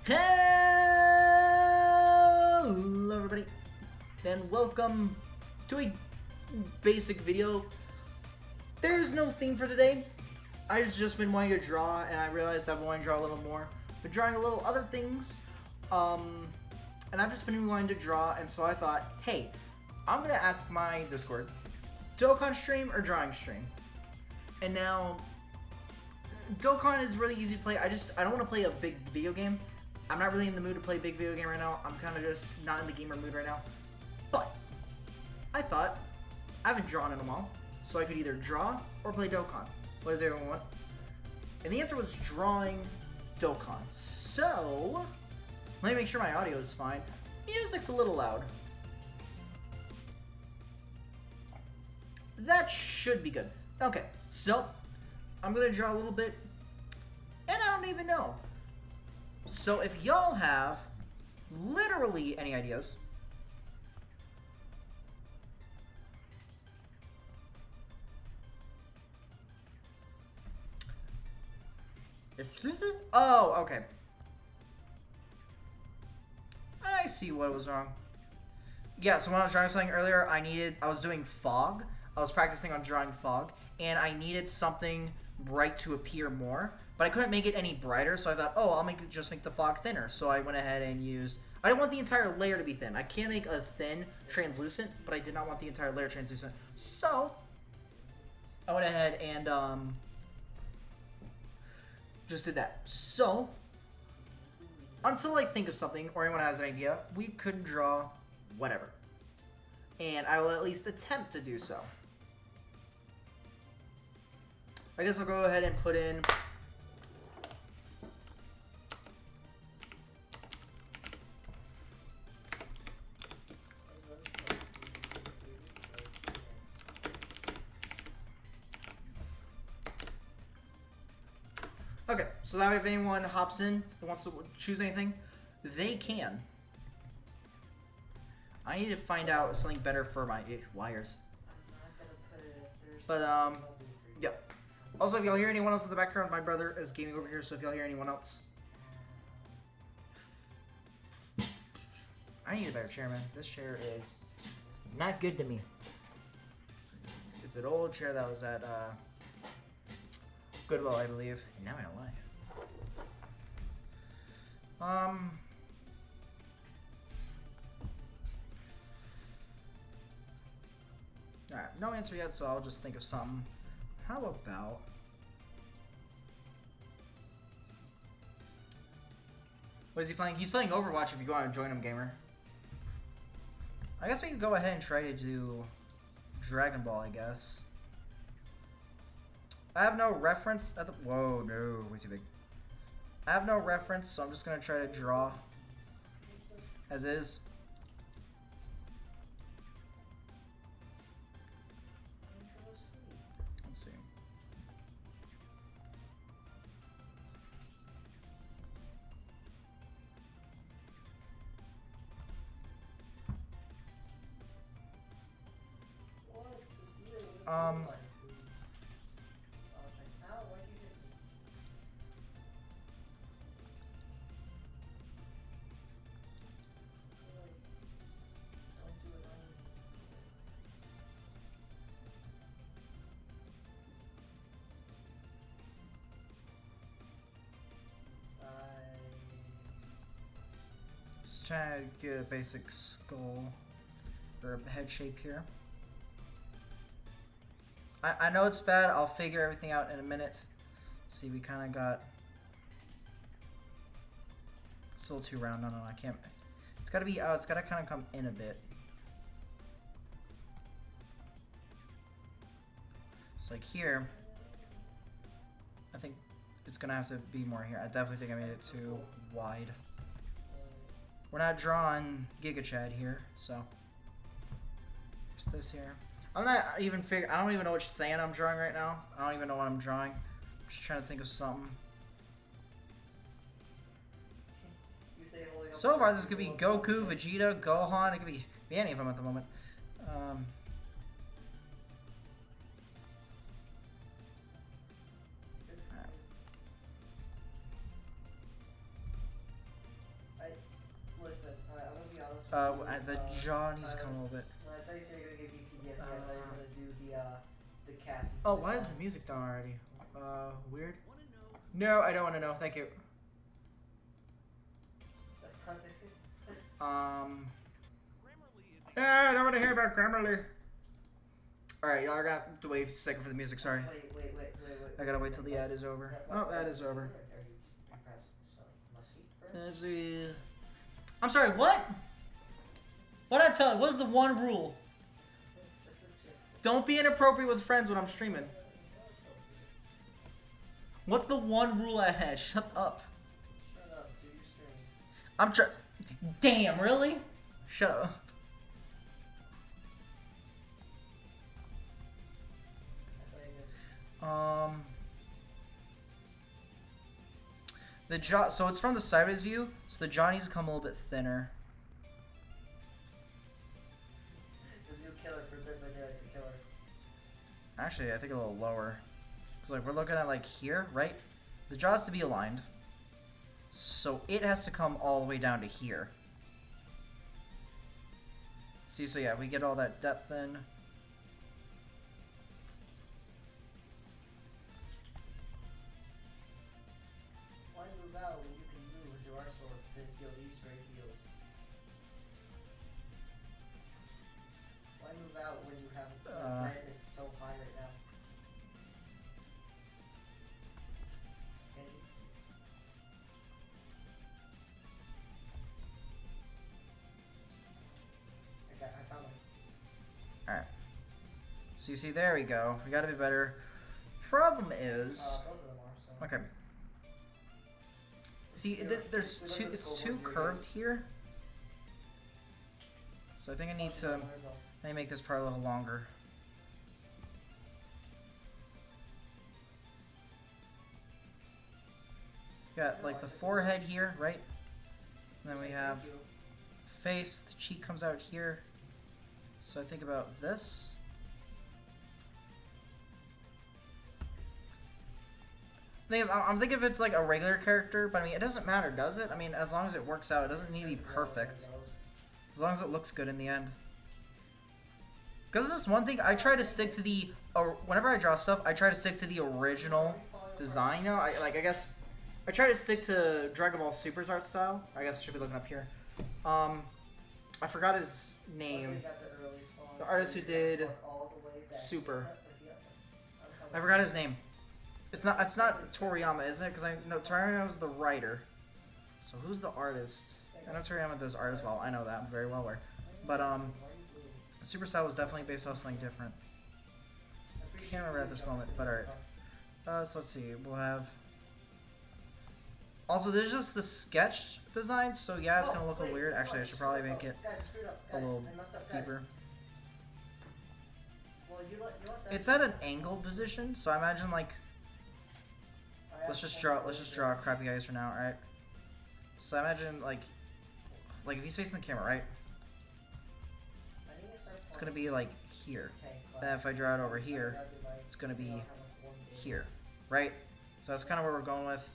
Hello everybody, and welcome to a basic video. There's no theme for today. I've just been wanting to draw, and I realized I've been wanting to draw a little more. Been drawing a little other things, and I've just been wanting to draw, and so I thought, hey, I'm gonna ask my Discord, Dokkan stream or drawing stream? And now, Dokkan is really easy to play. I don't want to play a big video game. I'm not really in the mood to play a big video game right now. I'm kind of just not in the gamer mood right now. But I thought I haven't drawn in a while, so I could either draw or play Dokkan. What does everyone want? And the answer was drawing Dokkan. So let me make sure my audio is fine. Music's a little loud. That should be good. Okay, so I'm gonna draw a little bit, and I don't even know. So if y'all have literally any ideas, excuse me? Oh, okay. I see what was wrong. Yeah, so when I was drawing something earlier, I was doing fog. I was practicing on drawing fog, and I needed something bright to appear more, but I couldn't make it any brighter, so I thought, oh, I'll just make the fog thinner. So I went ahead and used, I didn't want the entire layer to be thin. I can make a thin translucent, but I did not want the entire layer translucent. So I went ahead and just did that. So until I think of something or anyone has an idea, we could draw whatever. And I will at least attempt to do so. I guess I'll go ahead and put in okay, so that way if anyone hops in and wants to choose anything, they can. I need to find out something better for my wires. But yeah. Also, if y'all hear anyone else in the background, my brother is gaming over here, so if y'all hear anyone else, I need a better chair, man. This chair is not good to me. It's an old chair that was at Goodwill, I believe. And now I know why. Alright, no answer yet, so I'll just think of something. How about... What is he playing? He's playing Overwatch if you go out and join him, gamer. I guess we could go ahead and try to do Dragon Ball, I guess. I have no reference at the... Whoa, no, way too big. I have no reference, so I'm just going to try to draw as is. Let's see. Let's try to get a basic skull or head shape here. I know it's bad. I'll figure everything out in a minute. See, we kind of got... It's a little too round. No, I can't. It's got to be... Oh, it's got to kind of come in a bit. So like here, I think it's going to have to be more here. I definitely think I made it too wide. We're not drawing Giga Chad here, so... What's this here? I'm not even figuring. I don't even know which Saiyan I'm drawing right now. I don't even know what I'm drawing. I'm just trying to think of something. So far, this could be Goku, Vegeta, Gohan. It could be any of them at the moment. The jaw needs to come a little bit. Well, I thought you said you were gonna give me PTSD. I thought you were gonna do the cast. Oh, why is the music done already? Weird. No, I don't want to know. Thank you. That's not the I don't want to hear about Grammarly. Alright, y'all are gonna have to wait a second for the music, sorry. Wait. I gotta wait till the ad is over. Oh, ad is over. Are you perhaps smelling musky? Let's see. I'm sorry, what? What did I tell you? What's the one rule? It's just a joke. Don't be inappropriate with friends when I'm streaming. What's the one rule I had? Shut up. Shut up, do your stream. I'm Damn, really? Shut up. The jaw, so it's from the sideways view, so the jaw needs to come a little bit thinner. The new killer for Dead by Daylight, the killer. Actually, I think a little lower. Cause like we're looking at like here, right? The jaw has to be aligned. So it has to come all the way down to here. See, so yeah, we get all that depth in. Why move out when you can move into our sword to conceal the Easter egg deals? Why move out when you have the rent is so high right now? Andy? I found one. Alright. So you see, there we go. We gotta be better. Problem is... Both of them are, so. Okay. See, there's two. It's too curved here. So I think I need to make this part a little longer. Got like the forehead here, right? And then we have face. The cheek comes out here. So I think about this. Thing is, I'm thinking if it's like a regular character, but I mean, it doesn't matter, does it? I mean, as long as it works out, it doesn't need to be perfect. As long as it looks good in the end. Because that's one thing, I try to stick to the, whenever I draw stuff, I try to stick to the original design, you know? I guess, I try to stick to Dragon Ball Super's art style. I guess I should be looking up here. I forgot his name. The artist who did Super. I forgot his name. It's not Toriyama, isn't it? Because I know Toriyama's the writer. So who's the artist? I know Toriyama does art as well. I know that. I'm very well aware. But Super Style was definitely based off something different. Can't remember at this moment, but alright. So let's see. We'll have. Also, there's just the sketch design, so yeah, it's gonna look a little weird. Actually, I should probably make it a little deeper. It's at an angled position, so I imagine like. Let's just draw crappy eyes for now, alright? So I imagine like if he's facing the camera, right? It's gonna be like here. Then if I draw it over here, it's gonna be here, right? So that's kind of where we're going with.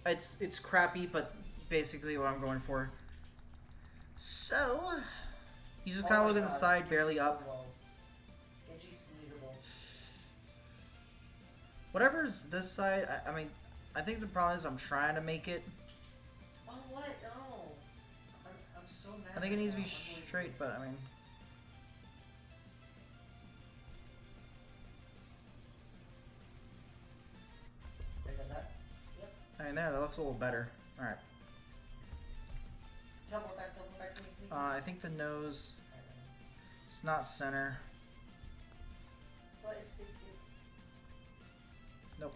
It's crappy, but basically what I'm going for. So you just kind of look at the side, barely up. Whatever's this side, I mean. I think the problem is I'm trying to make it. Oh, what? No. I'm so mad. I think it needs to be straight, but I mean. That? Yep. I mean, there, that looks a little better. Alright. Teleport back to me. I think the nose. It's not center. But it's Nope.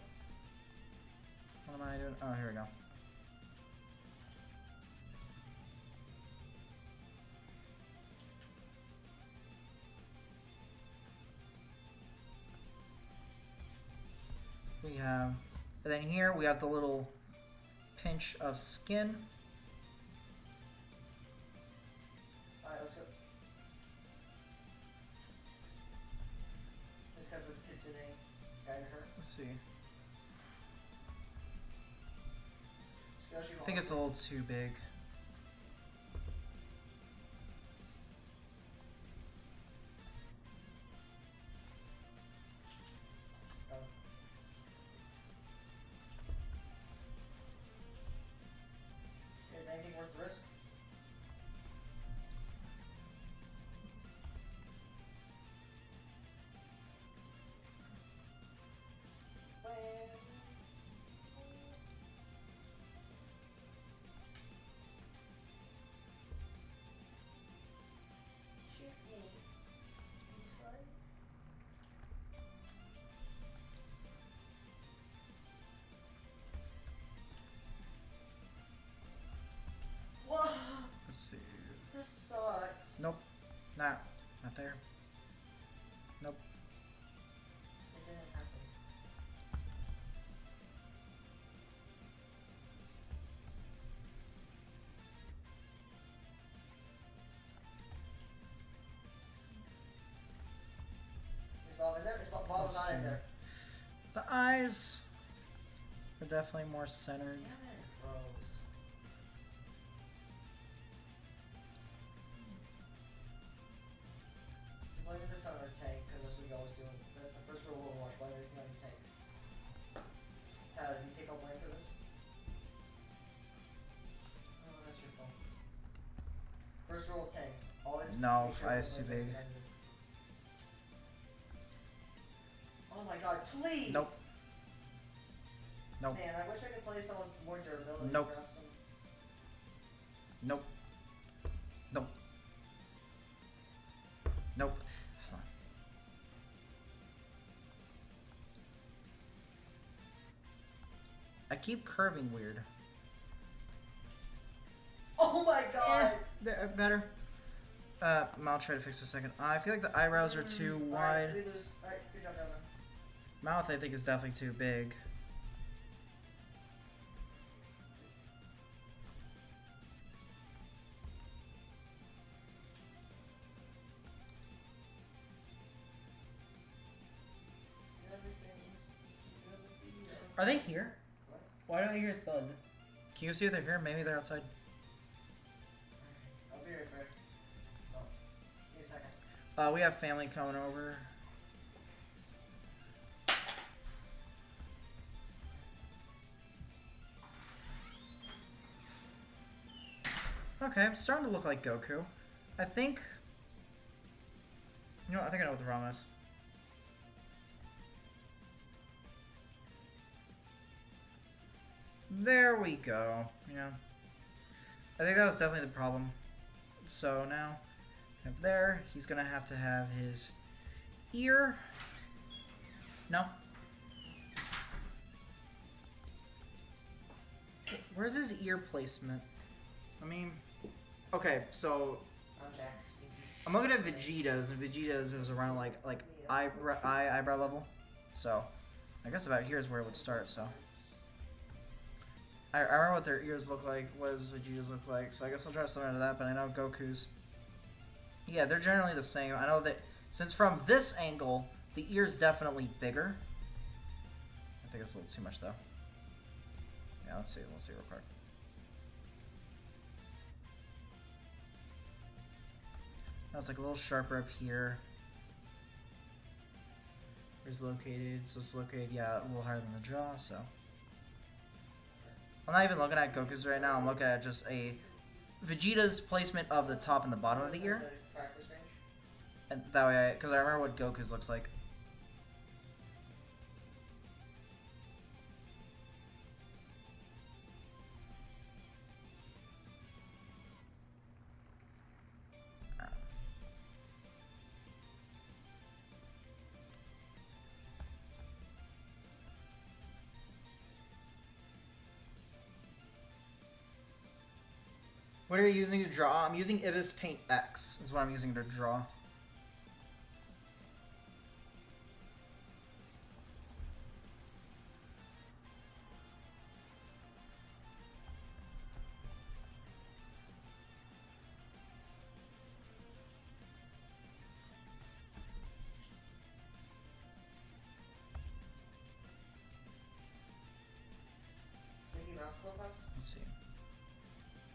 What am I doing? Oh, here we go. We have, and then here we have the little pinch of skin. Alright, let's go. This guy's looks Kitsune. Guide her. Let's see. I think it's a little too big. Nah, not there. Nope. It didn't happen. Is Bob in there? Is Bob Let's not in see. there? The eyes are definitely more centered. Damn it, bros. Blame this on our tank, because that's what we always do. That's the first rule of Overwatch. Blame everything on your tank. Tyler, did you take up blame for this? Oh, that's your fault. First rule of tank. Always No, make sure eye is you too blame big. the enemy. Oh my god, please! Nope. Nope. Man, I wish I could play someone with more durability. Nope. Grab some... Nope. Nope. Nope. Hold on. I keep curving weird. Oh my god! Better. I'll try to fix this a second. I feel like the eyebrows are too wide. Alright, we lose. Alright, good job, Evan. Mouth, I think, is definitely too big. Are they here? What? Why don't I hear thud? Can you see if they're here? Maybe they're outside. I'll be right back. Oh, give me a second. We have family coming over. Okay, I'm starting to look like Goku. I think... You know what? I think I know what the problem is. There we go. Yeah. I think that was definitely the problem. So now, up there, he's gonna have to have his ear. No. Where's his ear placement? I mean, okay, so I'm back. Sneaky. I'm looking at Vegeta's, and Vegeta's is around like eyebrow level. So I guess about here is where it would start. So I remember what their ears look like. What does Vegeta's look like? So I guess I'll try something out of that. But I know Goku's. Yeah, they're generally the same. I know that since from this angle, the ear's definitely bigger. I think it's a little too much though. Yeah, let's see. We'll see real quick. Now it's like a little sharper up here. Where's it located? So it's located, yeah, a little higher than the jaw, so. I'm not even looking at Goku's right now. I'm looking at just a Vegeta's placement of the top and the bottom of the ear. Practice range? And that way, because I remember what Goku's looks like. What are you using to draw? I'm using Ibis Paint X is what I'm using to draw. Mickey Mouse Clubhouse? Let's see.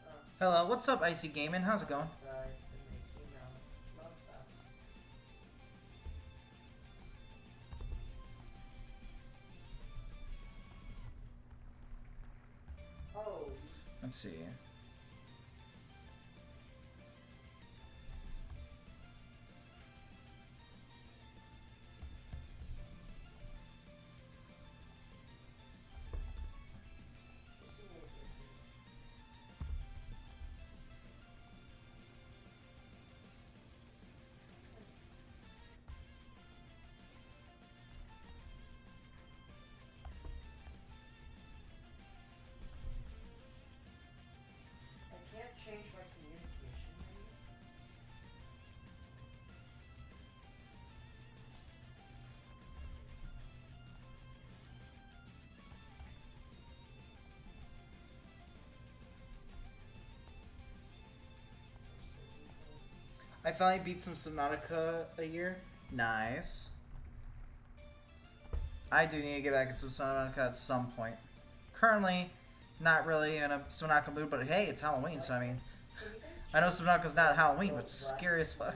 Oh, Hello, what's up, Icy Gaming? How's it going? it's the Mickey Mouse Clubhouse. Oh, Let's see. I finally beat some Subnautica a year. Nice. I do need to get back into some Subnautica at some point. Currently, not really in a Subnautica mood, but hey, it's Halloween, so I mean... I know Subnautica's not Halloween, but it's scary as fuck.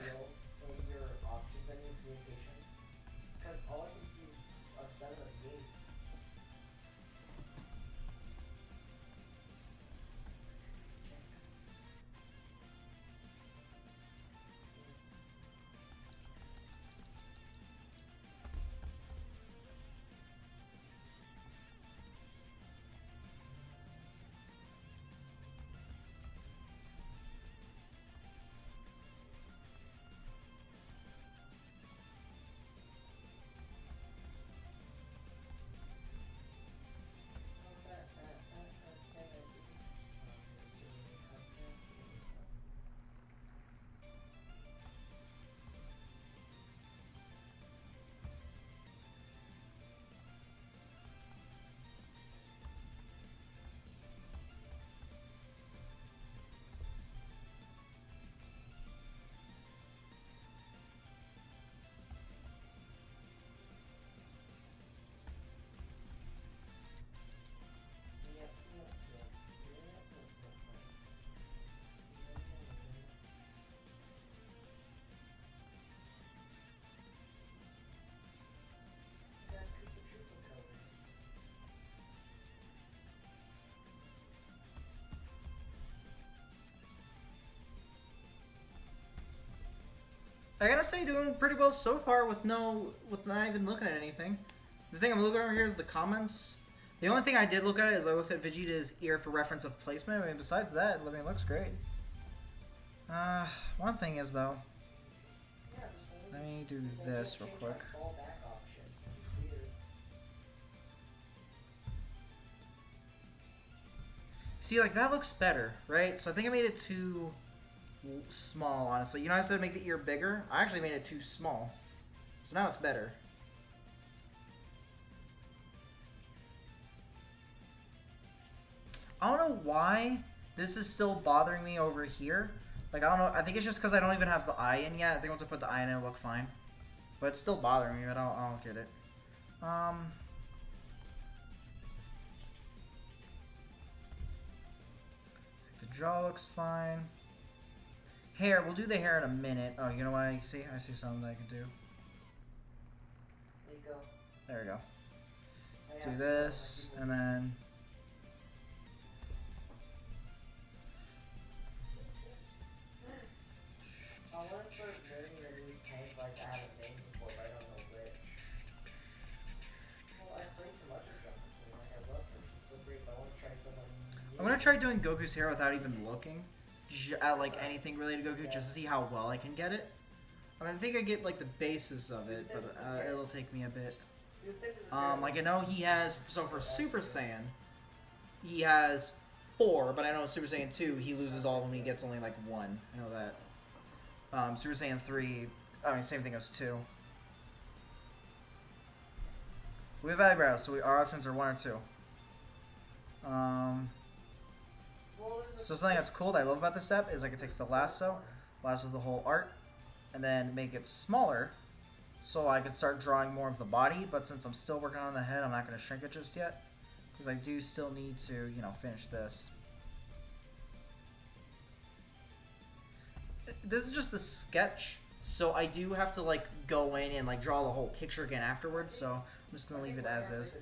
I gotta say, doing pretty well so far with not even looking at anything. The thing I'm looking over here is the comments. The only thing I did look at is I looked at Vegeta's ear for reference of placement. I mean, besides that, I mean, it looks great. One thing is though. Let me do this real quick. See, like, that looks better, right? So I think I made it too small, honestly. You know, I said make the ear bigger. I actually made it too small. So now it's better. I don't know why this is still bothering me over here. Like, I don't know. I think it's just because I don't even have the eye in yet. I think once I put the eye in, it'll look fine. But it's still bothering me, but I don't get it. The jaw looks fine. Hair, we'll do the hair in a minute. Oh, you know what? I see something that I can do. There you go. There we go. Do this, and then... I want to start learning a new tank like I haven't made before, but I don't know which. Well, I played too much of Jungle. Like, I love her. She's so great, but I want to try someone new. I'm gonna try doing Goku's hair without even looking at like anything related to Goku, just to see how well I can get it. I mean, I think I get like the basis of it, but it'll take me a bit. Like I know he has, so for Super Saiyan, he has 4, but I know Super Saiyan 2, he loses all when he gets only like 1. I know that. Super Saiyan 3, I mean, same thing as 2. We have eyebrows, so our options are 1 or 2. So something that's cool that I love about this step is I can take the lasso the whole art, and then make it smaller, so I can start drawing more of the body. But since I'm still working on the head, I'm not going to shrink it just yet, because I do still need to, you know, finish this. This is just the sketch, so I do have to like go in and like draw the whole picture again afterwards. So I'm just gonna leave it as is.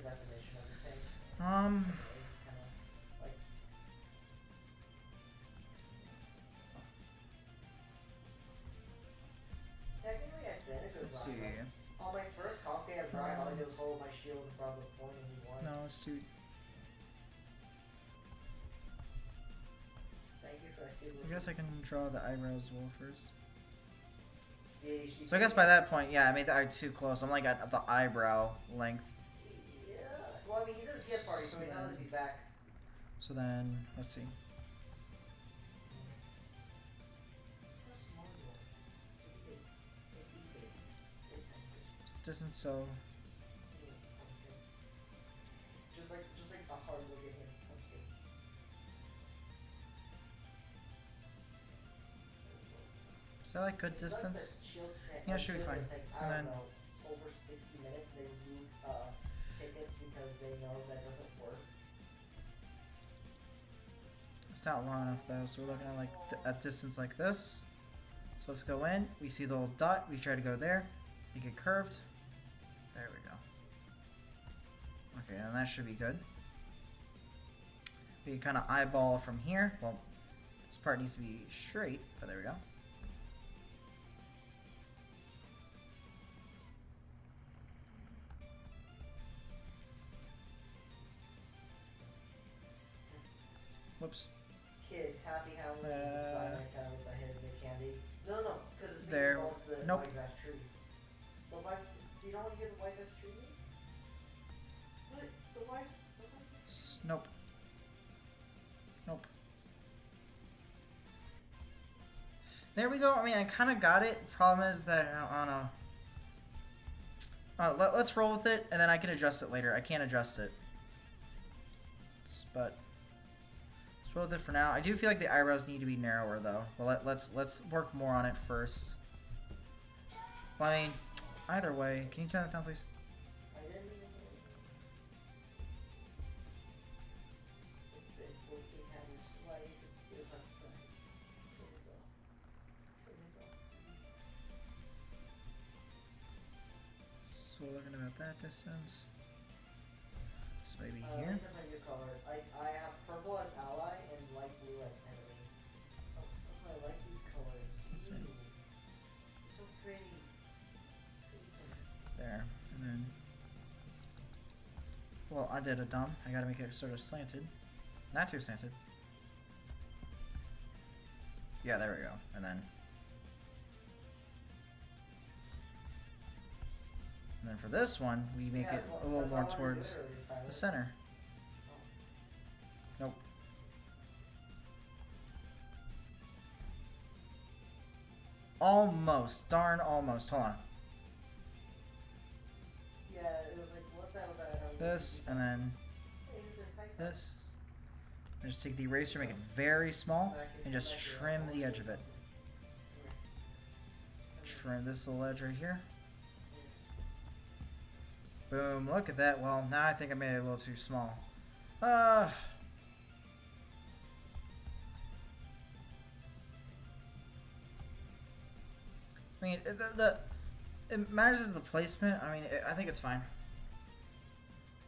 Let's see. On my first comp day as Ryan, all I did was hold my shield in front of the point and he won. No, it's too. Thank you for I guess I can draw the eyebrows well first. Yeah, so I guess by that point, yeah, I made the eye too close. I'm like at the eyebrow length. Yeah. Well, I mean, he's at the PS party, so he's not he's back. So then, let's see. What's the distance? So. Just like a hard look at him. Okay. that like good distance? Yeah, should be fine. And then over 60 minutes they remove tickets because they know that doesn't work. it's not long enough though, so we're looking at like a distance like this. So let's go in. We see the little dot. We try to go there. Make it curved. There we go. Okay, and that should be good. We can kind of eyeball from here. Well, this part needs to be straight, but there we go. Whoops. Kids, happy Halloween. Silent tablets, I hid the candy. No, because it's there. Involves the Nope. wise ass tree. The wise, do you not want to get the wise ass tree? What? The wise? Nope. Nope. There we go. I mean, I kind of got it. Problem is that I don't know. Let's roll with it, and then I can adjust it later. I can't adjust it, but let's roll with it for now. I do feel like the eyebrows need to be narrower, though. Well, let's work more on it first. Well, I mean, either way, can you turn that down, please? I didn't even know. It's been 14 hours. Why is it still outside? Turn it off. Turn it off. So we're looking about that distance. So maybe Let here. me test my new colors. I have purple as ally and light blue as enemy. Oh, I like these colors. Let's see. Ooh. So pretty. There, and then, well, I did a dumb. I gotta make it sort of slanted, not too slanted. Yeah, there we go. And then for this one, we make it a little more towards the center. Nope. Almost, darn almost. Hold on. Yeah, it was like, what's that with that? This, and then this. And just take the eraser, make it very small, and just trim the edge of it. Trim this little edge right here. Boom, look at that. Well, now I think I made it a little too small. I mean, it matters is the placement. I mean, I think it's fine.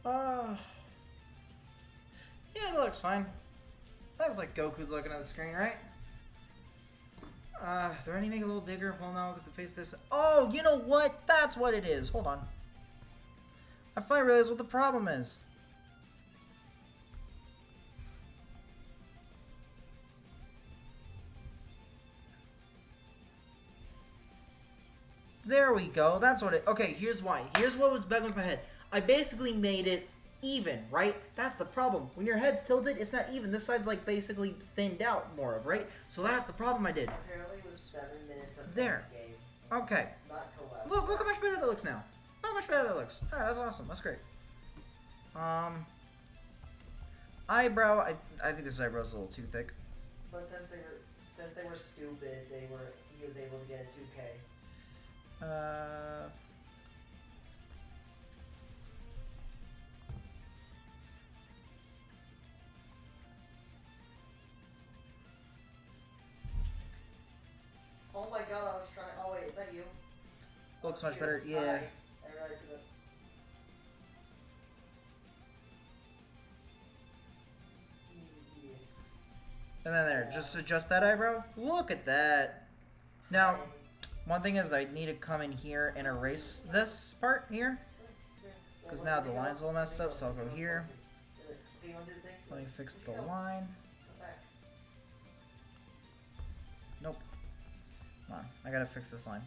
Yeah, that looks fine. That looks like Goku's looking at the screen, right? Do I need to make it a little bigger? Well, no, because the face this. Oh, you know what? That's what it is. Hold on. I finally realized what the problem is. There we go. That's what it... Okay, here's why. Here's what was bugging with my head. I basically made it even, right? That's the problem. When your head's tilted, it's not even. This side's like basically thinned out more of, right? So that's the problem I did. Apparently it was 7 minutes of There. game. Okay. Not collapse. Look how much better that looks now. Look how much better that looks. Alright, that's awesome. That's great. Eyebrow. I think this eyebrow's a little too thick. But since they were stupid, he was able to get a 2K. Oh my god, I was trying. Oh wait, is that you? Looks Oh, much you. better. Yeah. I realized that. And then there. Just adjust that eyebrow. Look at that. Now, one thing is I need to come in here and erase this part here. Because now the line's a little messed up, so I'll go here. Let me fix the line. Nope. Come on, I gotta fix this line.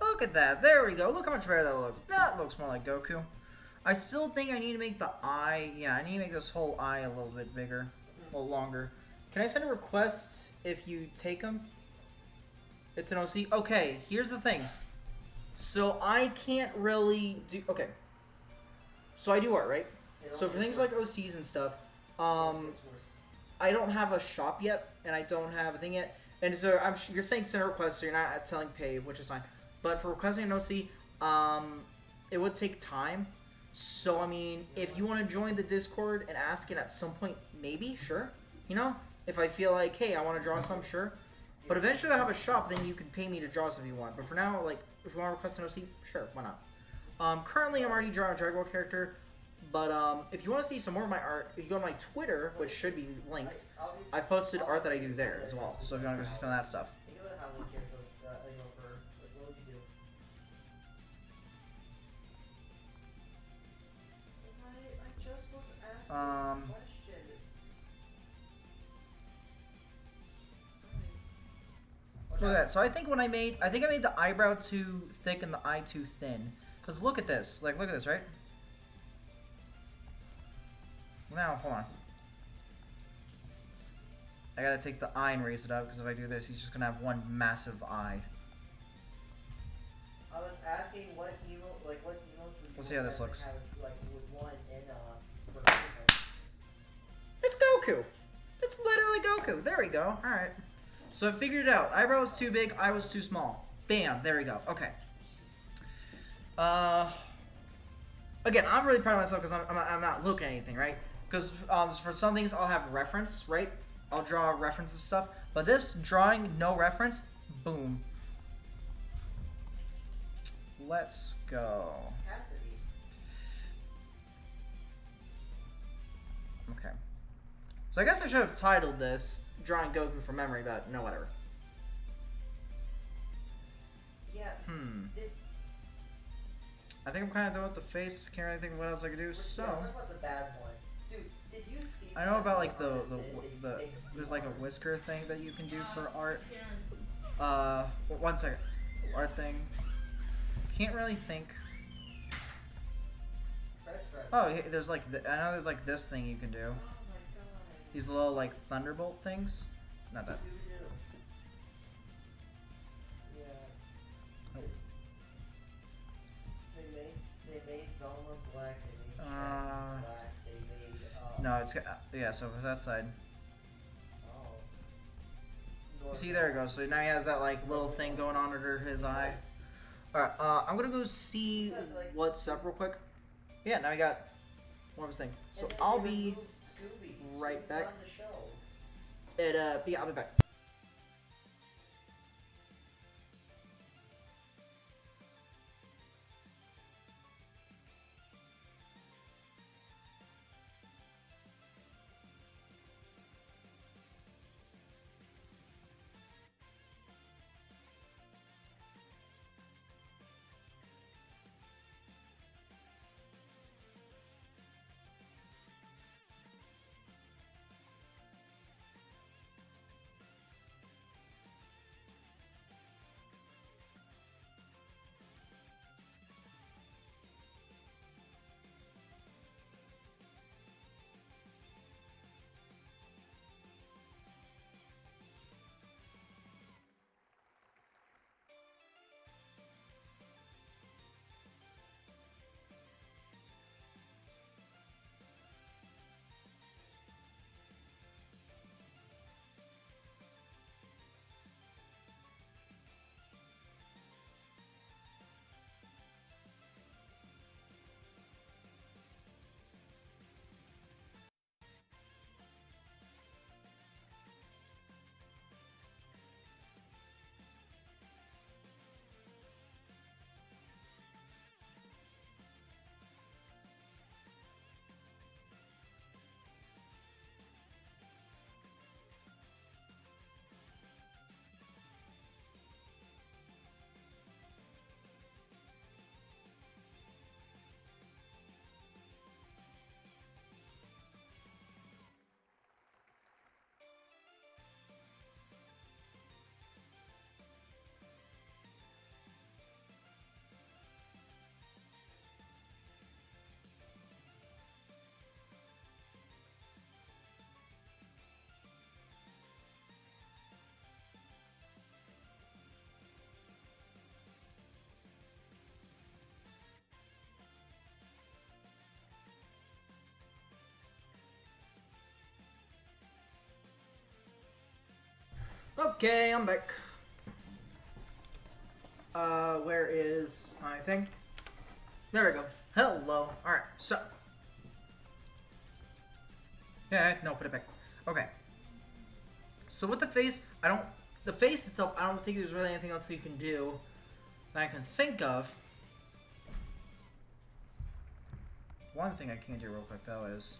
Look at that. There we go. Look how much better that looks. That looks more like Goku. I still think I need to make the eye. Yeah, I need to make this whole eye a little bit bigger. a little longer. Can I send a request if you take them? It's an OC. Okay, here's the thing. So I can't really do. Okay. So I do art, right? So for things like OCs and stuff, I don't have a shop yet, and I don't have a thing yet. And so you're saying send a request, so you're not telling pay, which is fine. But for requesting an OC, it would take time. So, I mean, if you want to join the Discord and ask it at some point, maybe, sure. You know, if I feel like, hey, I want to draw some, sure. But eventually I'll have a shop, then you can pay me to draw some if you want. But for now, like, if you want to request an OC, sure, why not? Currently, I'm already drawing a Dragon Ball character. But if you want to see some more of my art, if you go to my Twitter, which should be linked, I've posted art that I do there as well. So if you want to go see some of that stuff. Look at that. So I think I made the eyebrow too thick and the eye too thin. Cause look at this. Like, look at this, right? Now, hold on. I gotta take the eye and raise it up, because if I do this, he's just gonna have one massive eye. I was asking what emotes would you Let's see how this looks. have, like, would want in, It's Goku! It's literally Goku. There we go. Alright. So I figured it out. Eyebrow was too big, eye was too small. Bam, there we go. Okay. Again, I'm really proud of myself because I'm not looking at anything, right? Because for some things I'll have reference, right? I'll draw references and stuff. But this drawing, no reference, boom. Let's go. Cassidy. Okay. So I guess I should have titled this Drawing Goku from Memory, but no, whatever. Yeah. I think I'm kind of done with the face. Can't really think of what else I could do. So. What about the bad one? Dude, did you see? I know about like the there's like a whisker thing that you can do for art. 1 second. Art thing. Can't really think. Oh, there's like I know there's like this thing you can do. Oh my god. These little like thunderbolt things. Not that. Yeah. Nope. They made Velma black. They made Shaq black. They made. No, it's yeah. So for that side. Oh. See, there it goes. So now he has that like little thing going on under his eye. All right, I'm gonna go see what's up real quick. Yeah, now we got one of his thing. So I'll be right back. Yeah, I'll be back. Okay, I'm back. Where is my thing? There we go. Hello. Alright, so. Yeah, no, put it back. Okay. So with the face, the face itself, I don't think there's really anything else you can do that I can think of. One thing I can do real quick, though, is...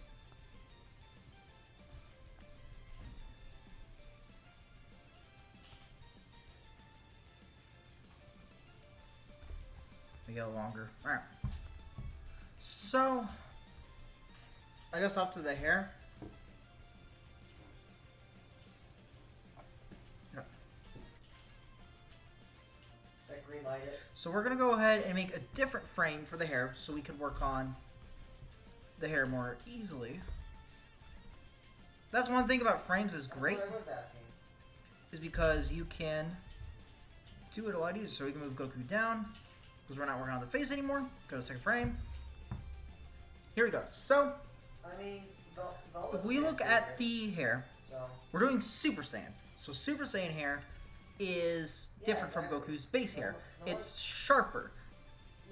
make it a little longer. Alright. So... I guess off to the hair. No. That green light it. So we're going to go ahead and make a different frame for the hair so we can work on the hair more easily. That's one thing about frames is great. That's what everyone's asking. Is because you can do it a lot easier. So we can move Goku down because we're not working on the face anymore. Go to second frame. Here we go. So I mean, if we look at the hair, so we're doing Super Saiyan. So Super Saiyan hair is different from Goku's base hair. It's sharper.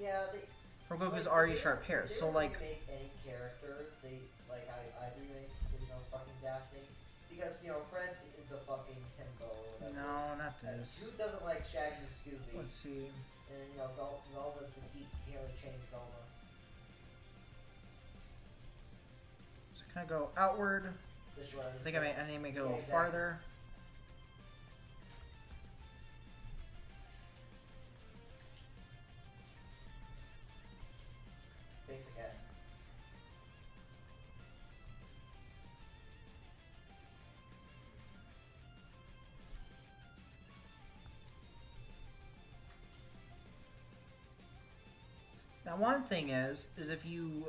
Yeah, From Goku's already sharp hair. So like, make any character, they like I remake, fucking Daphne, because Fred's the fucking himbo or whatever. no, not this. Who doesn't like Shaggy and Scooby? Let's see. And Velma's the deep, change Velma. So kind of go outward. I think I need to make it a little farther. Basic ass. Now one thing is if you...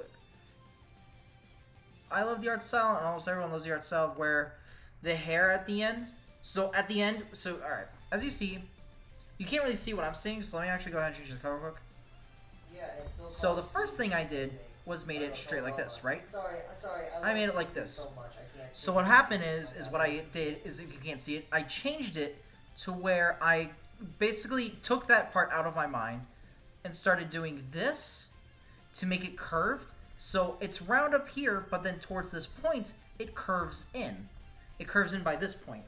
I love the art style, and almost everyone loves the art style, where the hair at the end... So at the end... So, alright. As you see, you can't really see what I'm seeing, so let me actually go ahead and change the cover book. Yeah, it's still So the first thing I did was made it straight like this, right? Sorry. I made it like this. So much. I can't So what happened is what I did is, if you can't see it, I changed it to where I basically took that part out of my mind and started doing this to make it curved. So it's round up here, but then towards this point, it curves in. It curves in by this point.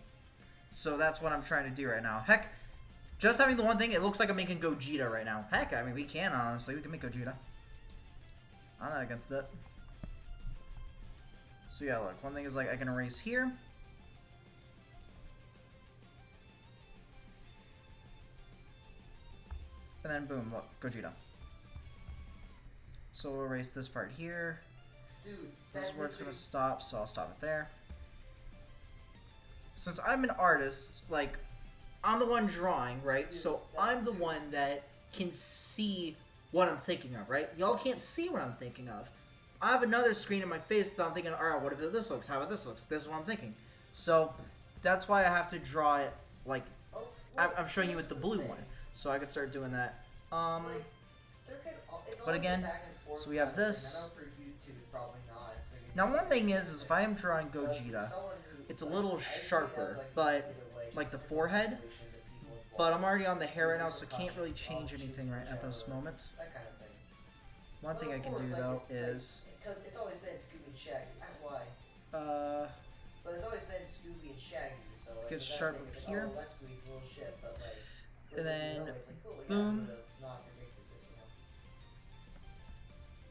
So that's what I'm trying to do right now. Heck, just having the one thing, it looks like I'm making Gogeta right now. Heck, I mean, we can, honestly. We can make Gogeta. I'm not against that. So yeah, look, one thing is like I can erase here. And then boom, look, Gogeta. So we'll erase this part here. Dude, This is where it's gonna stop, so I'll stop it there. Since I'm an artist, like, I'm the one drawing, right? Dude, So I'm the one that can see what I'm thinking of, right? Y'all can't see what I'm thinking of. I have another screen in my face that I'm thinking, alright, what if this looks? How about this looks? This is what I'm thinking. So that's why I have to draw it, like, I'm showing you with the blue one. So I can start doing that. But again, so we have this. Now one thing is if I am drawing Gogeta, it's a little sharper, but like the forehead. But I'm already on the hair right now, so I can't really change anything right at this moment. One thing I can do though is because it's always been Scooby and Shaggy. Why? But it's always been Scooby and Shaggy. So like, get sharp up here. Lex Week's a little shit, but like, And then it's like, cool, boom.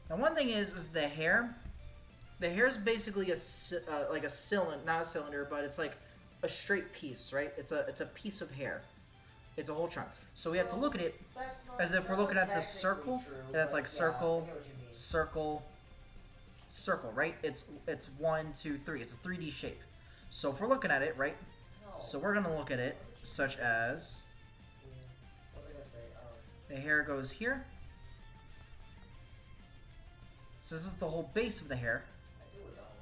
Now one thing is the hair. The hair is basically like a cylinder, not a cylinder, but it's like a straight piece, right? It's a piece of hair. It's a whole chunk. So we have to look at it as if we're looking at this circle, and that's like circle, circle, circle, right? It's 1, 2, 3. It's a 3D shape. So if we're looking at it, right? So we're gonna look at it such as the hair goes here. So this is the whole base of the hair.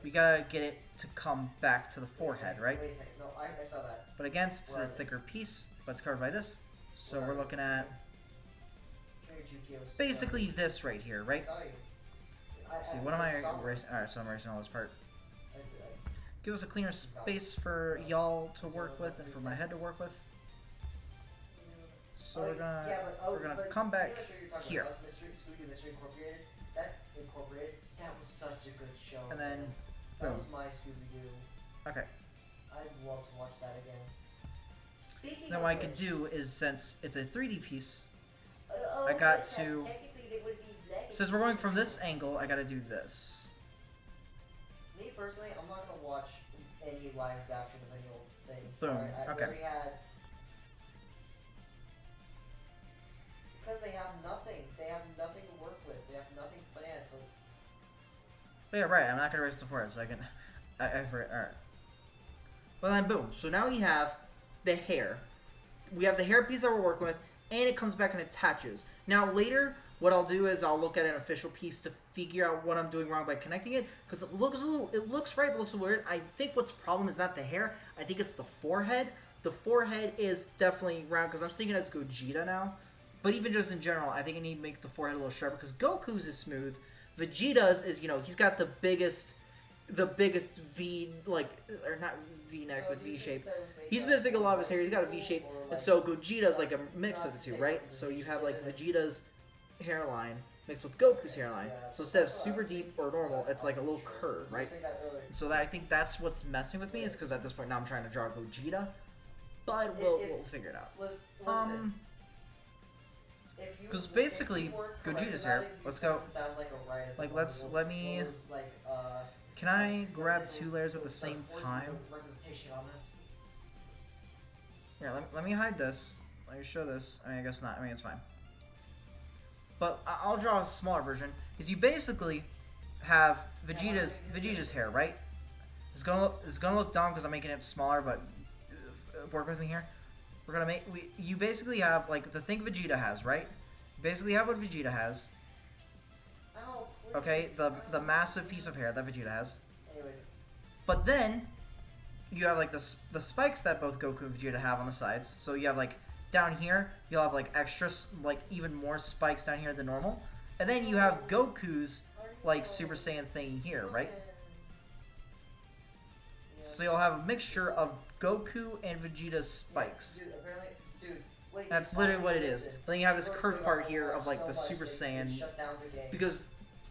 We gotta get it to come back to the forehead, right? Wait a second. No, I saw that. But again, it's a thicker piece, but it's covered by this. So we're looking at basically this right here, right? See, what am I erasing? Alright, so I'm erasing all this part. give us a cleaner space for y'all to work with and for my head to work with. So we're gonna come back here. Mystery Incorporated. That was such a good show. And then, that boom. was my Scooby-Doo. Okay. I'd love to watch that again. Speaking Now of what I which, could do is, since it's a 3D piece, okay, I got so to. technically it would be legacy. Since we're going from this angle, I gotta do this. Me personally, I'm not gonna watch any live action of any old things. Boom. I Okay. already had. Because they have nothing. They have nothing to work with. They have nothing planned. So. But yeah, right. I'm not gonna erase the forehead, so I can. Alright. Well then, boom. So now we have the hair. We have the hair piece that we're working with, and it comes back and attaches. Now later, what I'll do is I'll look at an official piece to figure out what I'm doing wrong by connecting it, because it looks right, but it looks weird. I think what's the problem is not the hair. I think it's the forehead. The forehead is definitely round, because I'm seeing it as Gogeta now. But even just in general, I think I need to make the forehead a little sharper, because Goku's is smooth. Vegeta's is, you know, he's got the biggest V, like, or not V-neck, but V-shape. He's missing a lot of his hair. He's got a V-shape, and so Gogeta's like a mix of the two, right? So you have like Vegeta's hairline mixed with Goku's hairline. So instead of super deep or normal, it's like a little curve, right? So I think that's what's messing with me, is because at this point now I'm trying to draw Gogeta, but we'll figure it out. Because basically, Gogeta's hair. Let's go. Like, let me. Can I grab 2 layers at the same time? Yeah, let me hide this. Let me show this. I mean, I guess not. I mean, it's fine. But I'll draw a smaller version. Because you basically have Vegeta's hair, right? It's gonna look dumb because I'm making it smaller, but work with me here. We're gonna you basically have like the thing Vegeta has, right? You basically have what Vegeta has. Okay, the massive piece of hair that Vegeta has. But then you have like the spikes that both Goku and Vegeta have on the sides. So you have like down here, you'll have like extra, like even more spikes down here than normal. And then you have Goku's like Super Saiyan thing here, right? So you'll have a mixture of Goku and Vegeta's spikes. That's literally what it is. But then you have this curved part here of like the Super Saiyan, because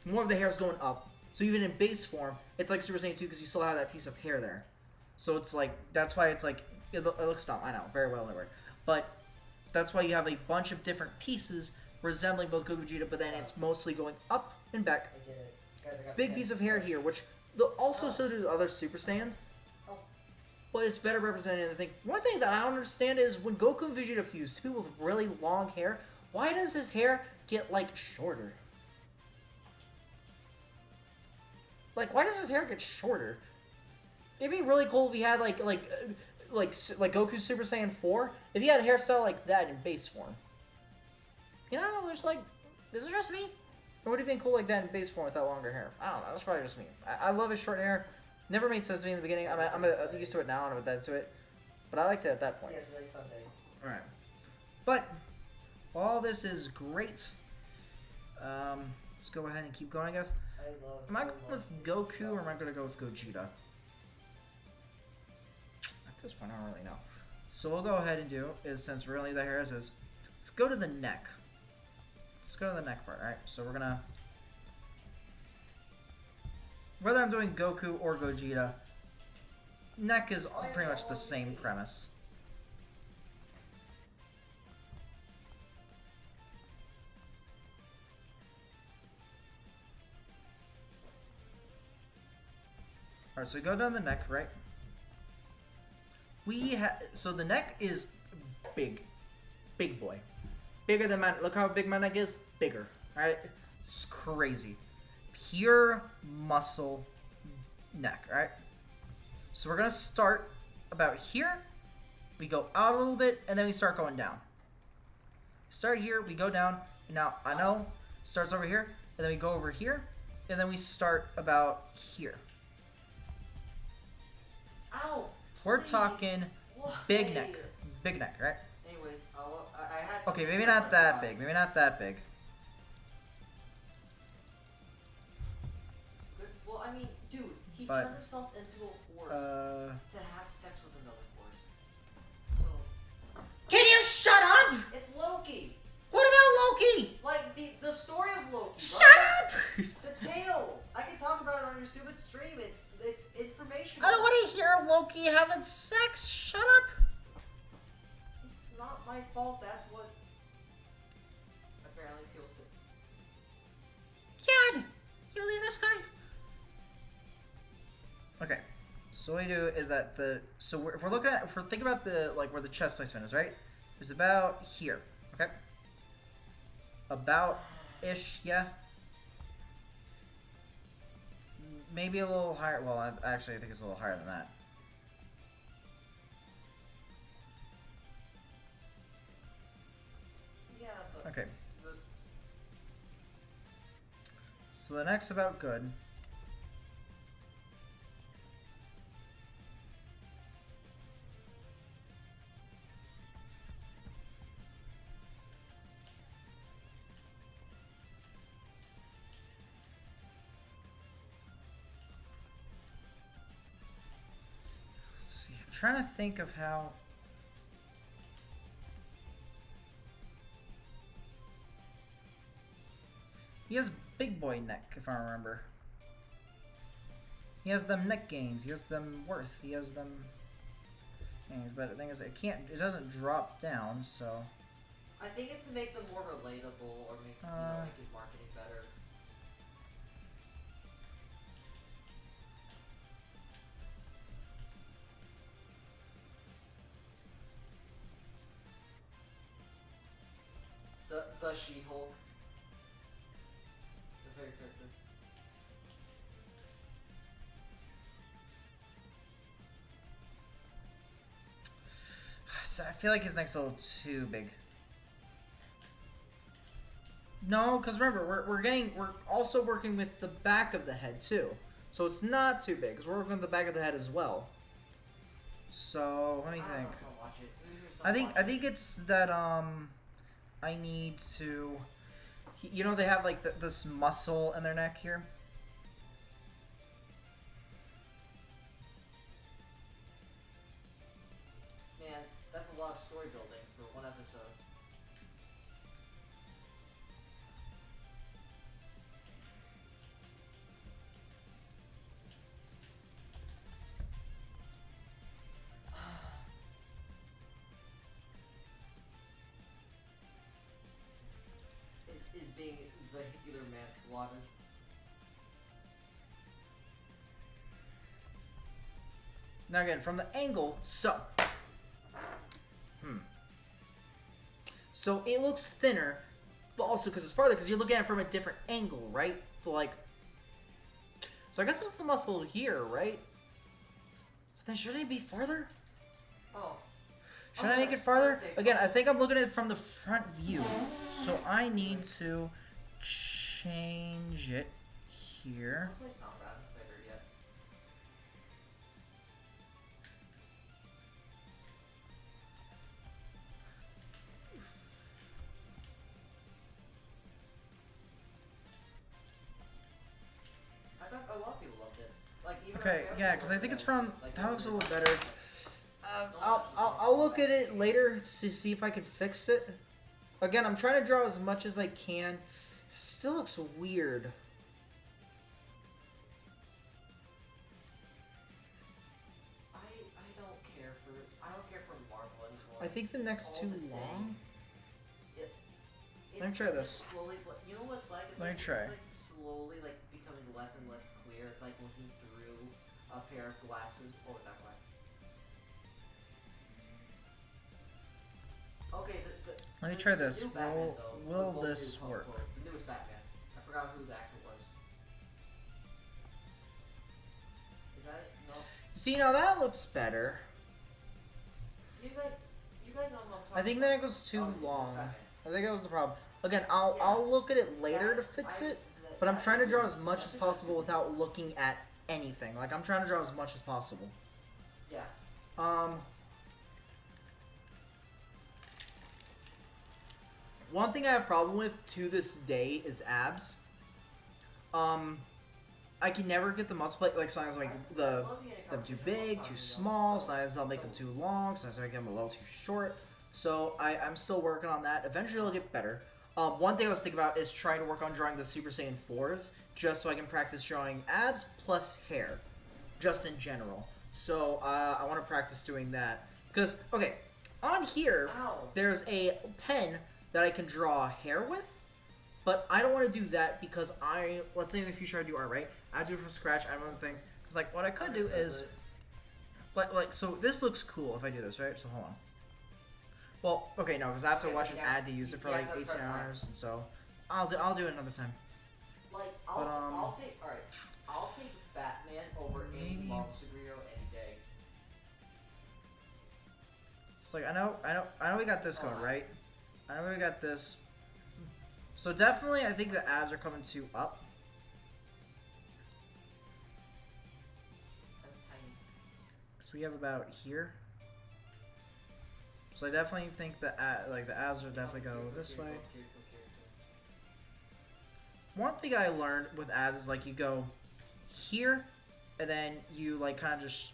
more of the hair is going up. So even in base form, it's like Super Saiyan 2 because you still have that piece of hair there. So it's like, that's why it's like, it looks dumb, I know, very well never. But that's why you have a bunch of different pieces resembling both Goku and Vegeta, but then it's mostly going up and back. Big piece of hair here, which also so do the other Super Saiyans. But it's better represented in the thing. One thing that I don't understand is when Goku and Vegeta fuse, two people with really long hair, why does his hair get like shorter? Like, why does his hair get shorter? It'd be really cool if he had like Goku's Super Saiyan 4. If he had a hairstyle like that in base form. You know, there's like, is it just me? Or would it have been cool like that in base form with that longer hair? I don't know. That's probably just me. I love his short hair. Never made sense to me in the beginning. I'm used to it now and I'm dead to it. But I liked it at that point. Yes, next Sunday. Alright. But, all this is great. Let's go ahead and keep going, I guess. Am I going with Goku or am I going to go with Gogeta? At this point, I don't really know. So we'll go ahead and do is, since really the hair is, let's go to the neck. Let's go to the neck part, alright? So we're gonna, whether I'm doing Goku or Gogeta, neck is pretty much the same premise. Alright, so we go down the neck, right? So the neck is big. Big boy. Bigger than my, look how big my neck is? Bigger. Alright? It's crazy. Pure muscle neck, alright? So we're gonna start about here. We go out a little bit, and then we start going down. Start here, we go down. And now, I know, starts over here, and then we go over here, and then we start about here. Ow! We're talking big neck. Big neck, right? Anyways, I had Okay, maybe not that big. Maybe not that big. Well, I mean, dude, he But turned himself into a horse. to have sex with another force. So, Can you shut up? it's Loki. What about Loki? Like the story of Loki. Shut right? up! The tale. I can talk about it on your stupid stream. It's informational. I don't want to hear Loki having sex. Shut up. It's not my fault. That's what apparently people say. Dad, you believe this guy? Okay. So what we do is that if we're thinking about the like where the chest placement is, right? It's about here. Okay. About ish, yeah. Maybe a little higher. Well, actually, I think it's a little higher than that. Yeah, but Okay. So the neck's about good. Let's see. I'm trying to think of how. He has big boy neck, if I remember. He has them neck gains. He has them worth. He has them things. But the thing is, it doesn't drop down, so. I think it's to make them more relatable or make make his marketing better. The She-Hulk. The very character. So I feel like his neck's a little too big. No, because remember, we're also working with the back of the head too, so it's not too big because we're working with the back of the head as well. So let me think. Watch it. I think it's that I need to. You know they have like this muscle in their neck here. Man, that's a lot of story building for one episode. Is being vehicular manslaughter. Now again, from the angle, so. So it looks thinner, but also because it's farther, because you're looking at it from a different angle, right? So like. So I guess it's the muscle here, right? So then shouldn't it be farther? Oh. Should I make it farther? Again, I think I'm looking at it from the front view. So I need to change it here. It's not bad. Better yet. I thought a lot of people loved it. Like even Okay, our yeah, family because I think loved it's it. from. Like, That looks a little better. I'll look at it later to see if I can fix it. Again, I'm trying to draw as much as I can. It still looks weird. I don't care for Marvel anymore. I think the neck's It's too all the same. long. It's Let me try like this. Slowly, you know what it's like? It's Let me like, try. It's like slowly like becoming less and less clear. It's like looking through a pair of glasses or that glass. Okay, Let me try the this. new Batman, though, Will the this new work? The newest Batman. I forgot who the actor was. Is that it? No. See, now that looks better. You guys know what I'm talking I think about. the neck was too Obviously, long. Batman. I think that was the problem. Again, I'll look at it later to fix it, but I'm trying to draw as much as possible without looking at anything. Like, I'm trying to draw as much as possible. Yeah. One thing I have a problem with to this day is abs. I can never get the muscle plate. Like sometimes like them too big, too small. Sometimes I'll make them too long. Sometimes I make them a little too short. So I'm still working on that. Eventually it'll get better. One thing I was thinking about is trying to work on drawing the Super Saiyan 4s, just so I can practice drawing abs plus hair, just in general. So I want to practice doing that. Because, okay, on here, there's a pen that I can draw hair with, but I don't want to do that because let's say in the future I do art, right? I do it from scratch, I don't know the thing. Because, like, what I could do is, so this looks cool if I do this, right? So, hold on. Well, okay, no, because I have to watch an ad to use it for like 18 hours, and so I'll do it another time. Like I'll take Batman over any long superhero any day. It's like I know we got this going, right? I know we got this. So definitely, I think the abs are coming to up. So we have about here. So I definitely think the abs are definitely go this way. One thing I learned with abs is like you go here, and then you like kind of just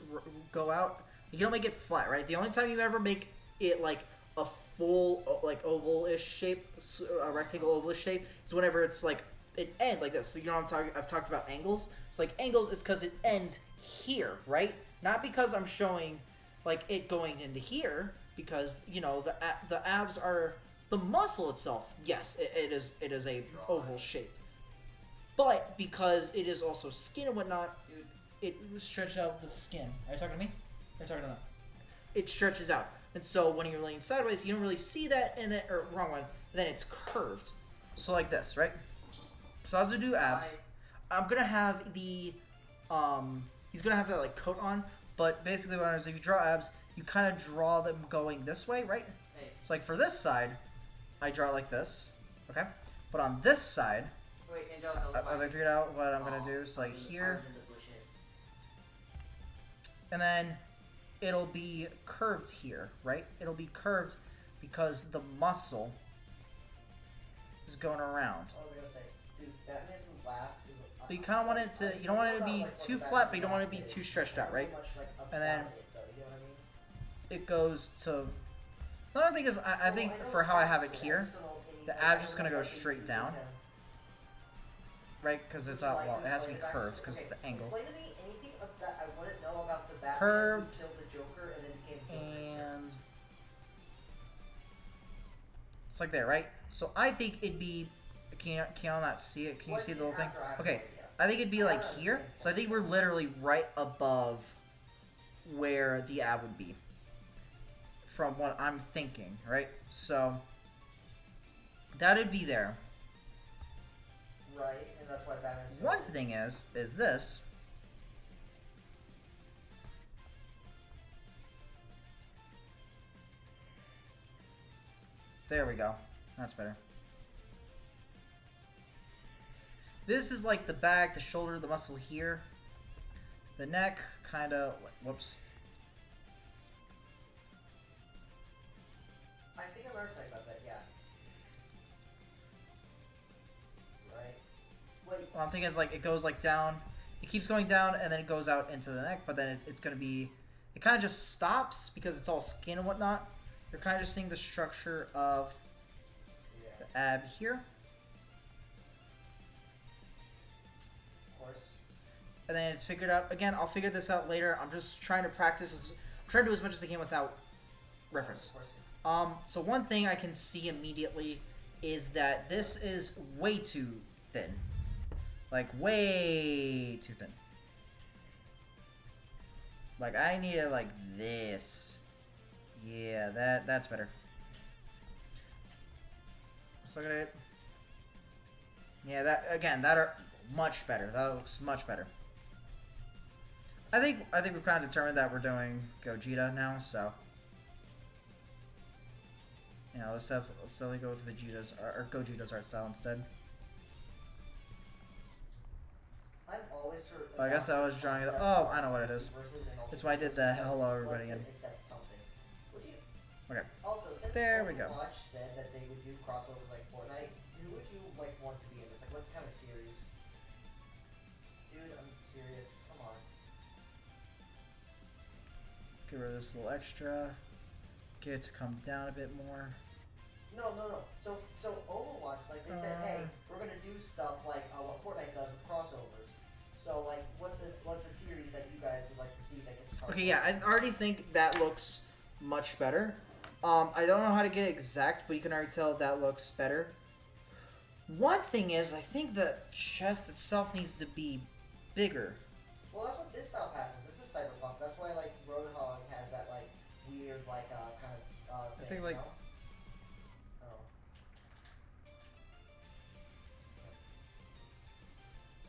go out. You don't make it flat, right? The only time you ever make it like a full like oval-ish shape, a rectangle oval-ish shape, is whenever it's like it ends like this. So you know what I've talked about angles. So like angles is because it ends here, right? Not because I'm showing like it going into here. Because you know the abs are the muscle itself. Yes, it is a oval shape, but because it is also skin and whatnot, it stretches out the skin. Are you talking to me? Are you talking to that? It stretches out, and so when you're laying sideways, you don't really see that, and then or wrong one, and then it's curved. So like this, right? So as I do abs, I'm gonna have the he's gonna have that like coat on, but basically what I is if you draw abs. You kind of draw them going this way, right? Hey. So like for this side, I draw it like this, okay? But on this side, I figured out what I'm gonna do. So like here, and then it'll be curved here, right? It'll be curved because the muscle is going around. I was gonna say, dude, Batman laughs. But you kind of want it to, you don't want it to be too flat, but you don't want it to be too stretched out, right? And then it goes to. The other thing is, I think for how I have it here, the ab's just gonna go straight down, right? Because it's out. Well, it has to be curved because it's the angle. Explain to me anything that I wouldn't know about the Batman curved who killed the Joker and then became Joker. And it's like there, right? So I think it'd be. Can y'all not see it? Can you see the little thing? Okay, I think it'd be like here. So I think we're literally right above where the ab would be. From what I'm thinking, right? So that'd be there. Right, and that's why Batman's one thing is this. There we go. That's better. This is like the back, the shoulder, the muscle here. The neck, kind of, whoops. I think I've heard something about that, yeah. Right. Wait. Well, I'm thinking it's like it goes like down. It keeps going down and then it goes out into the neck, but then it's going to be... It kind of just stops because it's all skin and whatnot. You're kind of just seeing the structure of the ab here. And then it's figured out. Again, I'll figure this out later. I'm just trying to practice. I'm trying to do as much as I can without reference. So one thing I can see immediately is that this is way too thin. Like, way too thin. Like, I need it like this. Yeah, that's better. Let's look at it. Yeah, that are much better. That looks much better. I think we've kind of determined that we're doing Gogeta now, so yeah, let's definitely go with Vegeta's or Gogeta's art style instead. I'm always for. Well, I guess I was drawing it. Oh, I know what it is. It's why I did the hello everybody in. Okay. Also, since there we go. Watch said that they would do crossovers like Fortnite. Who would you like want to be in this? Like, what kind of series? Dude, I'm serious. Come on. Get rid of this little extra. Get it to come down a bit more. No. So Overwatch, like they said, hey, we're gonna do stuff like what Fortnite does with crossovers. So like, what's a series that you guys would like to see that gets covered? Okay, yeah, I already think that looks much better. I don't know how to get it exact, but you can already tell that looks better. One thing is, I think the chest itself needs to be bigger. Well, that's what this battle pass is. This is Cyberpunk. That's why like Roadhog has that like weird like kind of thing. I think like. You know? Oh.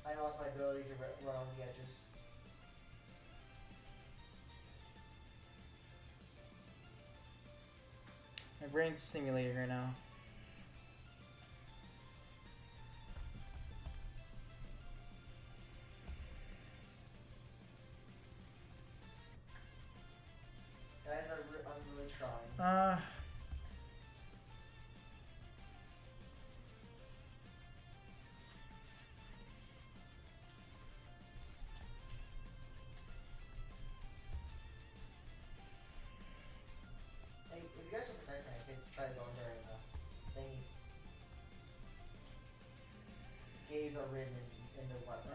I lost my ability to run on the edges. My brain's simulating right now. Guys, I'm really trying. Hey, if you guys are protecting, I could try to go in there and thingy. Gays are written in the weapon.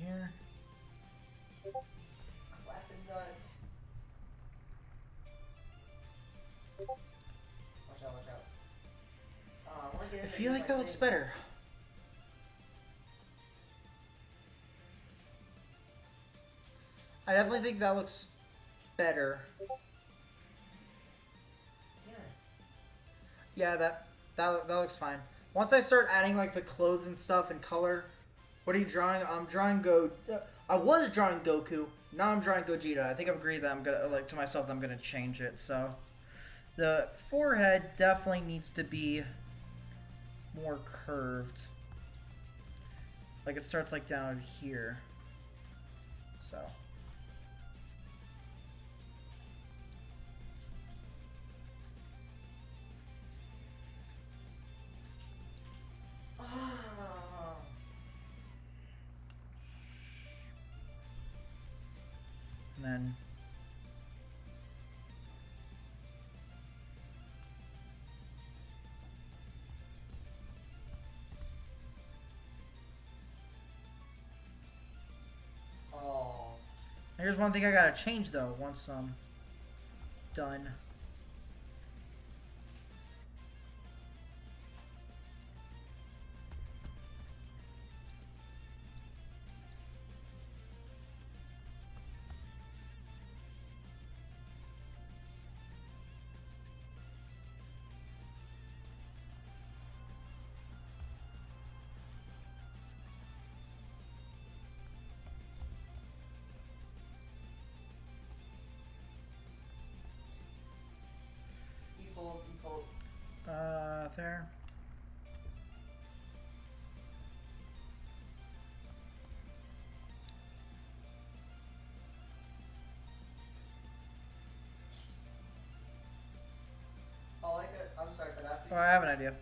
Here. Clapping nuts. Watch out, watch out. I feel like that looks better. I definitely think that looks better. Yeah, that looks fine. Once I start adding like the clothes and stuff and color, what are you drawing? I'm drawing I was drawing Goku. Now I'm drawing Gogeta. I think I've agreed that I'm gonna like to myself that I'm gonna change it. So the forehead definitely needs to be more curved. Like it starts like down here. So. And then here's one thing I gotta change though once I'm done. Equals. There. I'm sorry for that. Oh, I have an idea.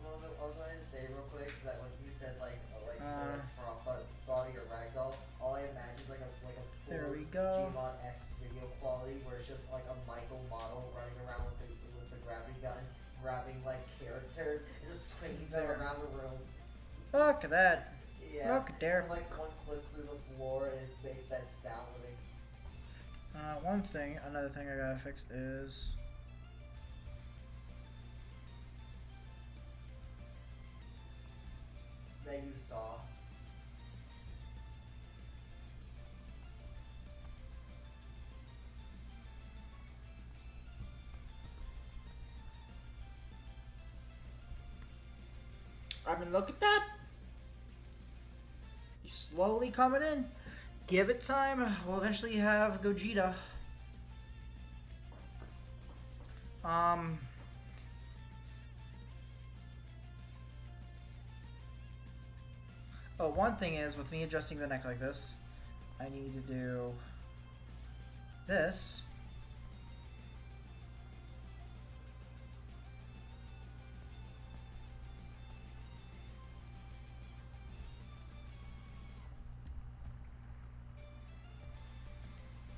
I was wanting to say real quick that when you said prop body or ragdoll, all I imagine is like a There we full go. Gmod X video quality where it's just like a Michael model running around with the gravity gun, grabbing like characters and just swinging them around the room. Look at that. Yeah. Look there. And, like one clip through the floor and it makes that sound when they. Another thing I gotta fix is that you saw. I mean, look at that. He's slowly coming in. Give it time. We'll eventually have Gogeta. Oh, one thing is with me adjusting the neck like this, I need to do this.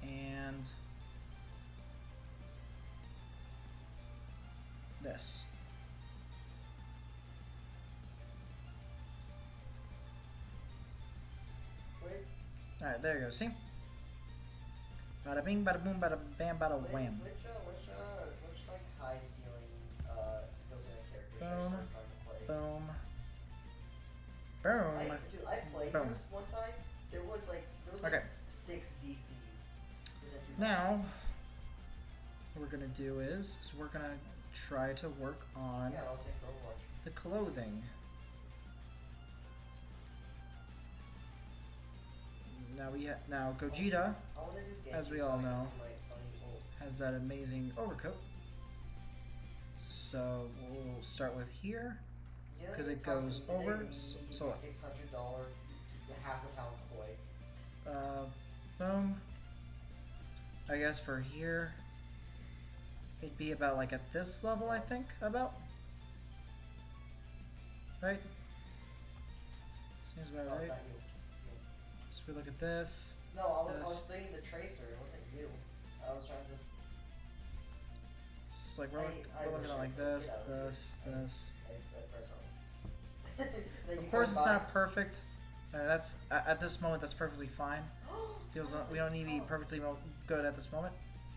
And this. Alright, there you go, see? Bada bing, bada boom, bada bam, bada wham. Which like high ceiling skill set characters Boom, are trying to play? boom, boom, I played boom. this one time. There was like Okay. 6 DCs. Now, what we're gonna do is we're gonna try to work on Yeah, I'll say for Overwatch. the clothing. Now Gogeta, I wanna do as we Genji, all so I can know, do my funny ult. has that amazing overcoat. So we'll start with here. You know, 'Cause they it goes probably- over, they need so what? $600 half a pound koi. Boom. I guess for here, it'd be about like at this level, I think, about. Right? Seems about No, right. not you. So we look at this. No, I was This. thinking the tracer. It wasn't you. I was trying to. It's like we're I looking wish at I like could this, get out of this, here. this. I press on. Then Of you course, come it's by- not perfect. That's at this moment. That's perfectly fine. We don't need to be perfectly good at this moment.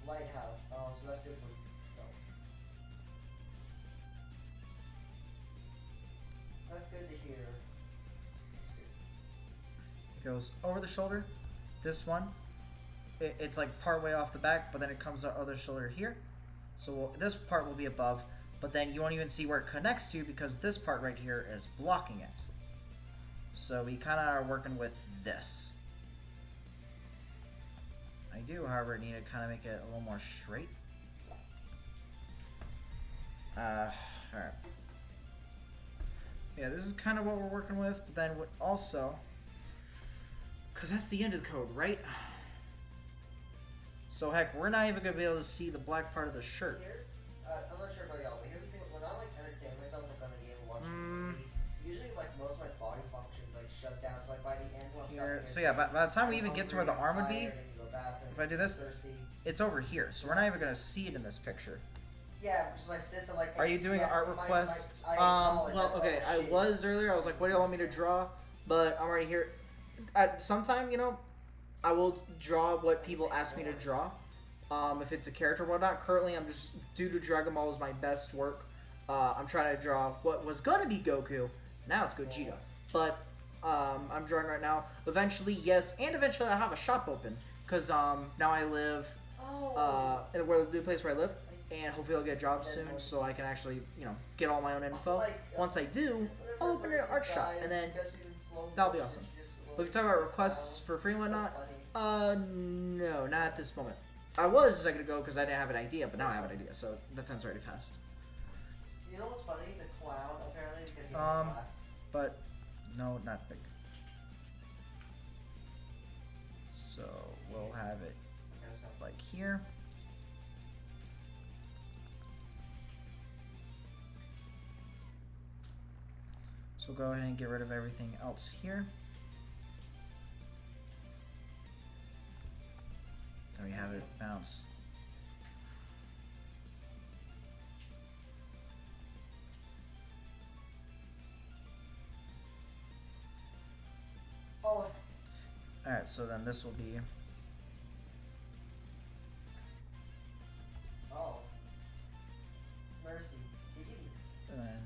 Lighthouse. Oh, so that's good for. No. That's good to hear. It goes over the shoulder. This one, it's like part way off the back, but then it comes out other shoulder here. So this part will be above, but then you won't even see where it connects to because this part right here is blocking it. So we kind of are working with this. I do, however, need to kind of make it a little more straight. Alright. Yeah, this is kind of what we're working with, but then also, because that's the end of the code, right? So heck, we're not even going to be able to see the black part of the shirt. Here's, I'm not sure about y'all, but here's the thing. When I like entertain myself like on a game and watching a movie, usually like most of my body functions like shut down. So like by the end, when I'm Here, stopping so yeah, by the time we I'm even get to where hungry, the arm would be, tired, I need to go bathroom, if I do this, thirsty. it's over here. So we're not even going to see it in this picture. Yeah, because my sister like. Are you doing yeah, an art my- request? I acknowledge Well, that, okay, oh, I shit. was earlier. I was like, what do y'all want me to draw? But I'm already here. At some time, you know, I will draw what people ask me to draw. If it's a character or whatnot. Currently, I'm just, due to Dragon Ball is my best work, I'm trying to draw what was going to be Goku. Now it's Gogeta. But I'm drawing right now. Eventually, yes, and eventually I'll have a shop open. Because now I live in the place where I live. And hopefully I'll get a job soon so I can actually, you know, get all my own info. Once I do, I'll open an art shop. And then that'll be awesome. But if you're talking about requests for free and whatnot, no, not at this moment. I was a second ago because I didn't have an idea, but now I have an idea, so that time's already passed. You know what's funny? The clown apparently because he has slaps. But no, not big. So we'll have it Okay, let's go. like here. So we'll go ahead and get rid of everything else here. Then we have it bounce. Oh, Alright, so then this will be oh. Mercy. Did you? and then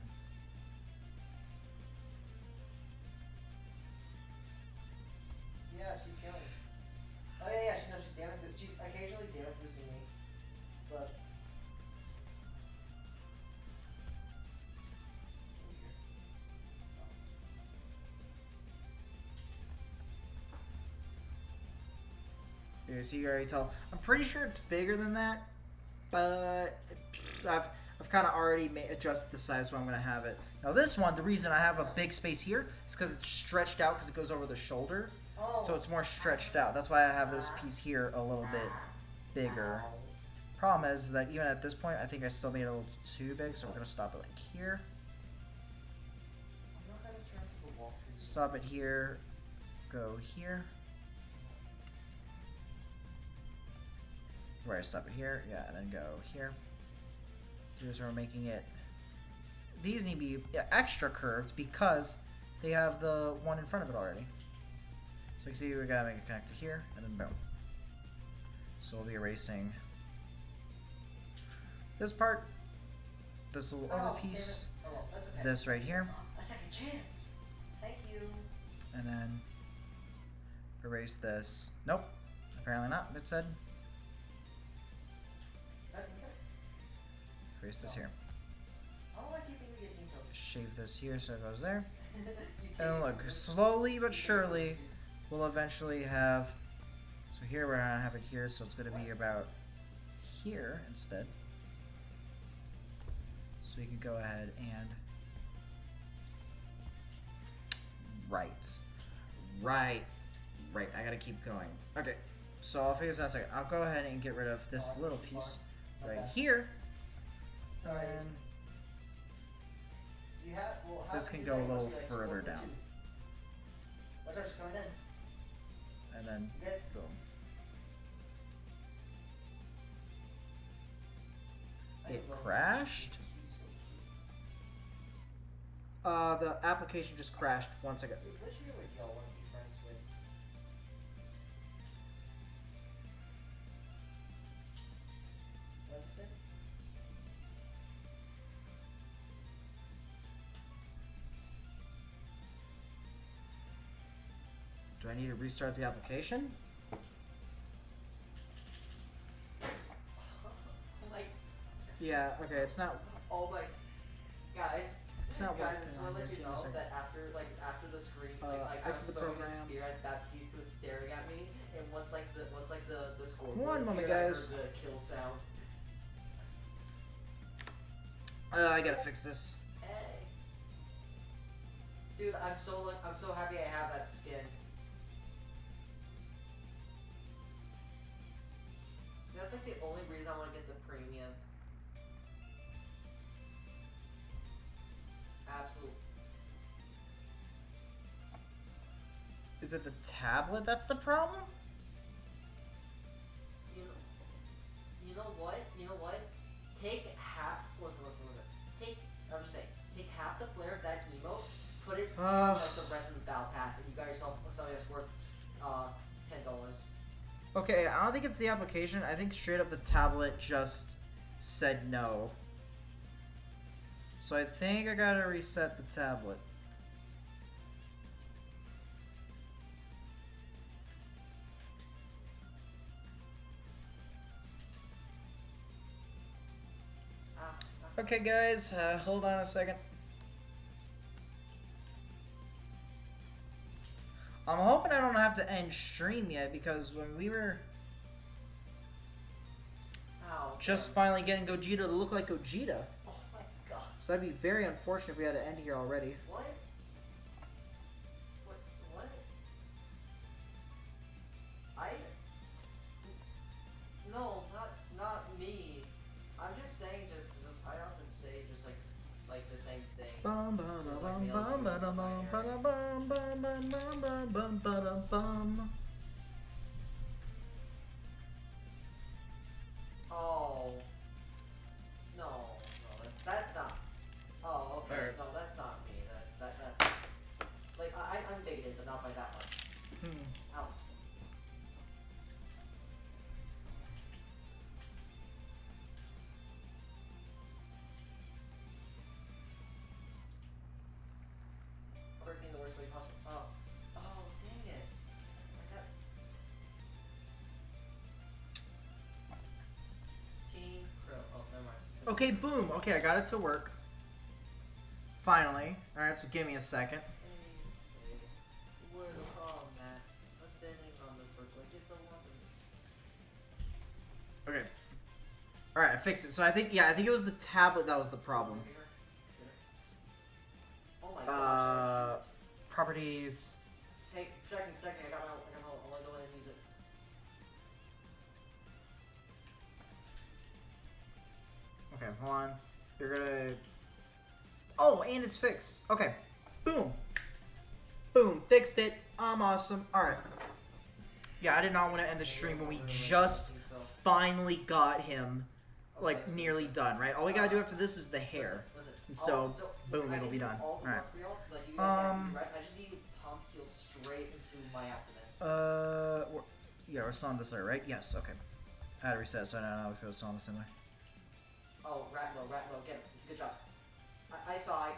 Yeah, she's killing. Oh yeah, she knows she's damage. She's occasionally damage boosting me, but. yeah, so you can already tell. I'm pretty sure it's bigger than that, but I've kind of already adjusted the size where I'm going to have it. Now this one, the reason I have a big space here is because it's stretched out because it goes over the shoulder. Oh. So it's more stretched out. That's why I have this piece here a little bit bigger. Ow. Problem is that even at this point, I think I still made it a little too big, so we're gonna stop it like here. I'm not gonna turn to the wall for you. Stop it here. Go here. Where I stop it here, yeah, and then go here. Here's where we're making it. These need to be extra curved because they have the one in front of it already. So you can see we gotta make it connect to here, and then boom. So we'll be erasing this part, this little other piece, Oh, well, that's okay. this right here, A second chance. Thank you. and then erase this. Nope, apparently not. It said Second kill. erase this here. I don't like you think we get team kills. Shave this here so it goes there. You take And look, slowly but surely, we'll eventually have. So here we're gonna have it here, so it's gonna be about here instead. So you can go ahead and right. I gotta keep going. Okay, so I'll figure this out in a second. I'll go ahead and get rid of this little piece right here, and Alright. then You have, well, how this can can you go do a that? It little must be, like, further 4 for down. 2. Watch out, she's coming in. and then You guys, boom. I It am going- crashed? The application just crashed. 1 second. Dude, what's your y'all want to be friends with? Winston? Do I need to restart the application? Oh my, Yeah, okay, it's not. oh my, guys. It's not guys, I working just on want to here. let you Give me a know second. that after the screen, I was exit the throwing a program. spear at Baptiste, who was staring at me, and once the score. One moment, I guys. heard the kill sound. I gotta fix this. Hey. Dude, I'm so happy I have that skin. That's like the only reason I want to get the premium. Absolutely. Is it the tablet that's the problem? You know what? You know what? Take half. Listen. I'm just saying. Take half the flare of that emote. Put it to like the rest of the battle pass, and you got yourself something that's worth $10. Okay, I don't think it's the application. I think straight up the tablet just said no. So I think I gotta reset the tablet. Okay, guys, hold on a second. I'm hoping I don't have to end stream yet because when we were Ow. just finally getting Gogeta to look like Gogeta, Oh my god. so that'd be very unfortunate if we had to end here already. What? What? No, not me. I'm just saying I often say just like the same thing. Bum bum bum bum bum bum bum bum bum bum bum bum bum. Oh. No, that's not. Oh, okay. Alright. No, that's not me. That's like I'm bigoted, but not by that much. Ow. Working the worst way possible. Oh, dang it. I got Team Crow. Oh, never mind. Okay, boom. Okay, I got it to work. Finally. Alright, so give me a second. Hey, where the hell, man? I'm standing on the brick like it's a woman. Okay. Alright, I fixed it. So I think it was the tablet that was the problem. Oh my gosh. Properties. Hey, protect me, I got my Okay, hold on. You're gonna... Oh, and it's fixed. Okay. Boom. Boom. Fixed it. I'm awesome. Alright. Yeah, I did not want to end the stream when we just finally got him, like, nearly done, right? All we gotta do after this is the hair. And so, boom, it'll be done. Alright. I just need you to pump heal straight into my abdomen. Yeah, we're still on this layer, right? Yes, okay. I had to reset, so I don't know if it was still on the same way. Oh, Ratmo, get him. Good job. I shrieked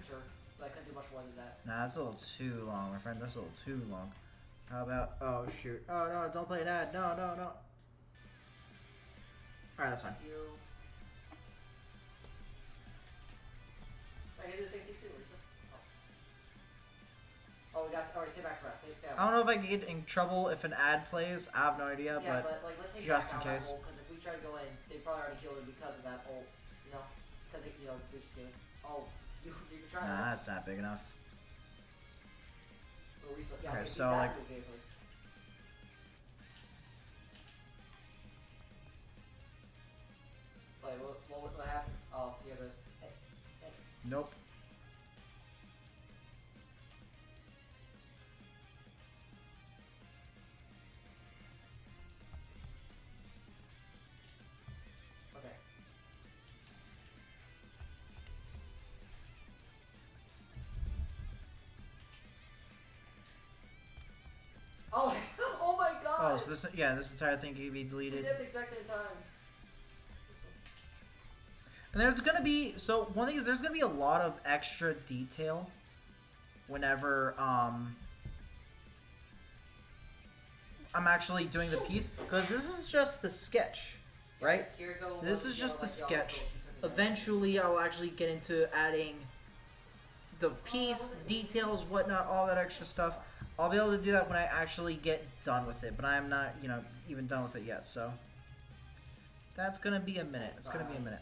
her, but I couldn't do much more than that. Nah, that's a little too long, my friend. That's a little too long. How about... Oh, shoot. Oh, no, don't play an ad. No. Alright, that's fine. Thank you. I can do the same thing too, Lisa. Oh, we got... Alright, save Max Rest. Save I don't know if I can get in trouble if an ad plays. I have no idea, yeah, but like, let's take just in case. Because if we try to go in, they probably already killed it because of that ult. You know? Because, you know, they're just kidding. Oh, you can try Nah, that's not big enough. Yeah, okay, so like... Wait, what happened? Oh, here it is. Hey. Nope. Okay. Oh, oh my god! Oh, so this entire thing can be deleted. We did at the exact same time. And there's gonna be, so one thing is there's gonna be a lot of extra detail whenever I'm actually doing the piece, because this is just the sketch, right? This is just the sketch. Eventually I'll actually get into adding the piece, details, whatnot, all that extra stuff. I'll be able to do that when I actually get done with it, but I am not, you know, even done with it yet, so that's gonna be a minute. It's gonna be a minute.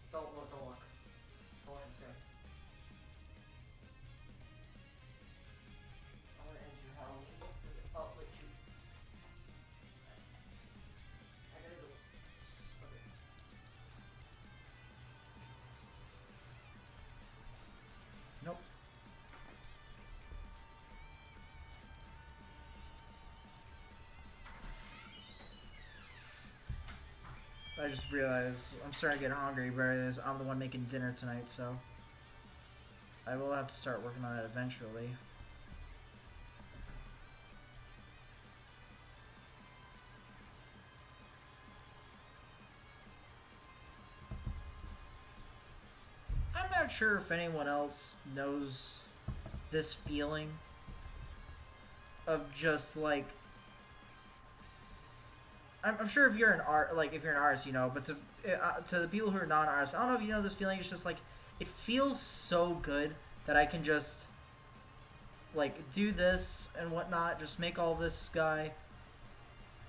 Don't look. Don't look and stare. I want to end your Halloween. Oh, wait, shoot. I gotta do this. Okay. Nope. I just realized I'm starting to get hungry, but I'm the one making dinner tonight, so I will have to start working on that eventually. I'm not sure if anyone else knows this feeling of just like, I'm sure if you're an artist, you know, but to the people who are non-artists, I don't know if you know this feeling. It's just like, it feels so good that I can just like do this and whatnot, just make all this guy,